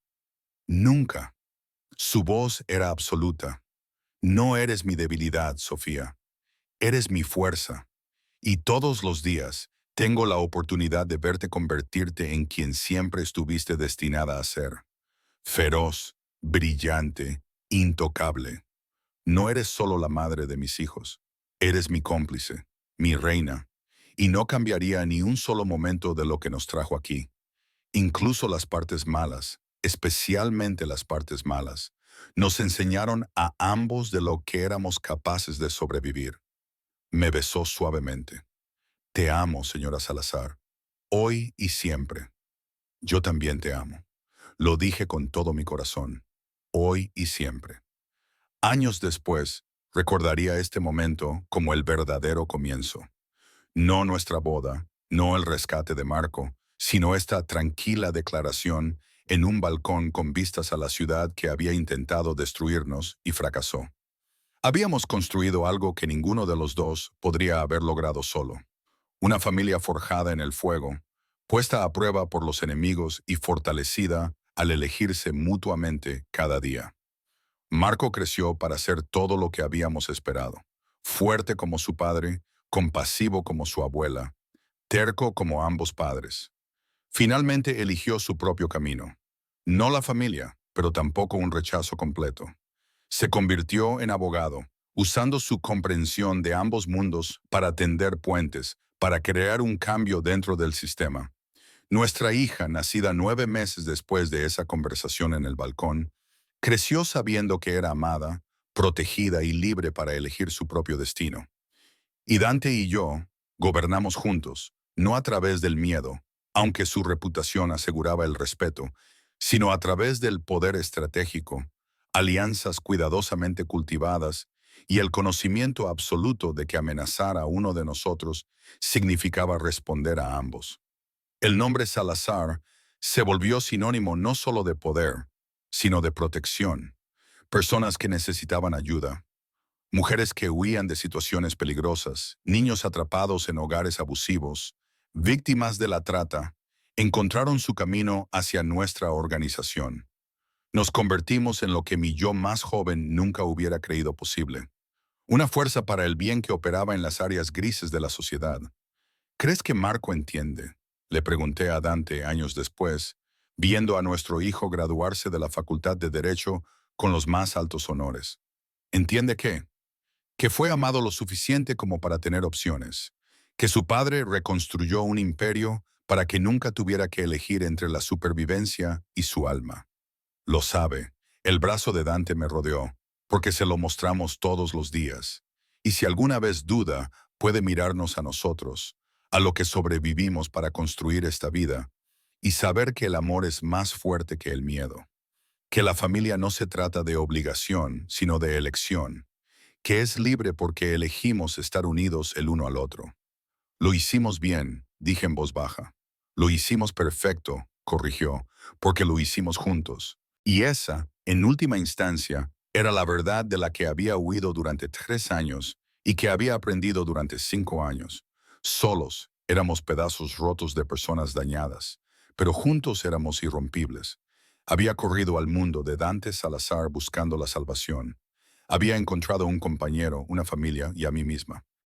«Nunca». Su voz era absoluta. «No eres mi debilidad, Sofía. Eres mi fuerza. Y todos los días tengo la oportunidad de verte convertirte en quien siempre estuviste destinada a ser. Feroz, brillante, intocable. No eres solo la madre de mis hijos. Eres mi cómplice, mi reina. Y no cambiaría ni un solo momento de lo que nos trajo aquí. Incluso las partes malas, especialmente las partes malas, nos enseñaron a ambos de lo que éramos capaces de sobrevivir». Me besó suavemente. «Te amo, señora Salazar, hoy y siempre». «Yo también te amo». Lo dije con todo mi corazón, hoy y siempre. Años después, recordaría este momento como el verdadero comienzo. No nuestra boda, no el rescate de Marco, sino esta tranquila declaración en un balcón con vistas a la ciudad que había intentado destruirnos y fracasó. Habíamos construido algo que ninguno de los dos podría haber logrado solo. Una familia forjada en el fuego, puesta a prueba por los enemigos y fortalecida al elegirse mutuamente cada día. Marco creció para ser todo lo que habíamos esperado. Fuerte como su padre, compasivo como su abuela, terco como ambos padres. Finalmente eligió su propio camino. No la familia, pero tampoco un rechazo completo. Se convirtió en abogado, usando su comprensión de ambos mundos para tender puentes, para crear un cambio dentro del sistema. Nuestra hija, nacida 9 meses después de esa conversación en el balcón, creció sabiendo que era amada, protegida y libre para elegir su propio destino. Y Dante y yo gobernamos juntos, no a través del miedo, aunque su reputación aseguraba el respeto, sino a través del poder estratégico, alianzas cuidadosamente cultivadas y el conocimiento absoluto de que amenazar a uno de nosotros significaba responder a ambos. El nombre Salazar se volvió sinónimo no solo de poder, sino de protección. Personas que necesitaban ayuda, mujeres que huían de situaciones peligrosas, niños atrapados en hogares abusivos, víctimas de la trata, encontraron su camino hacia nuestra organización. Nos convertimos en lo que mi yo más joven nunca hubiera creído posible. Una fuerza para el bien que operaba en las áreas grises de la sociedad. ¿Crees que Marco entiende? Le pregunté a Dante años después, viendo a nuestro hijo graduarse de la Facultad de Derecho con los más altos honores. ¿Entiende qué? Que fue amado lo suficiente como para tener opciones, que su padre reconstruyó un imperio para que nunca tuviera que elegir entre la supervivencia y su alma. Lo sabe, el brazo de Dante me rodeó, porque se lo mostramos todos los días. Y si alguna vez duda, puede mirarnos a nosotros, a lo que sobrevivimos para construir esta vida, y saber que el amor es más fuerte que el miedo, que la familia no se trata de obligación, sino de elección, que es libre porque elegimos estar unidos el uno al otro. Lo hicimos bien, dije en voz baja. Lo hicimos perfecto, corrigió, porque lo hicimos juntos. Y esa, en última instancia, era la verdad de la que había huido durante 3 años y que había aprendido durante 5 años. Solos éramos pedazos rotos de personas dañadas, pero juntos éramos irrompibles. Había corrido al mundo de Dante Salazar buscando la salvación. Había encontrado un compañero, una familia y a mí misma.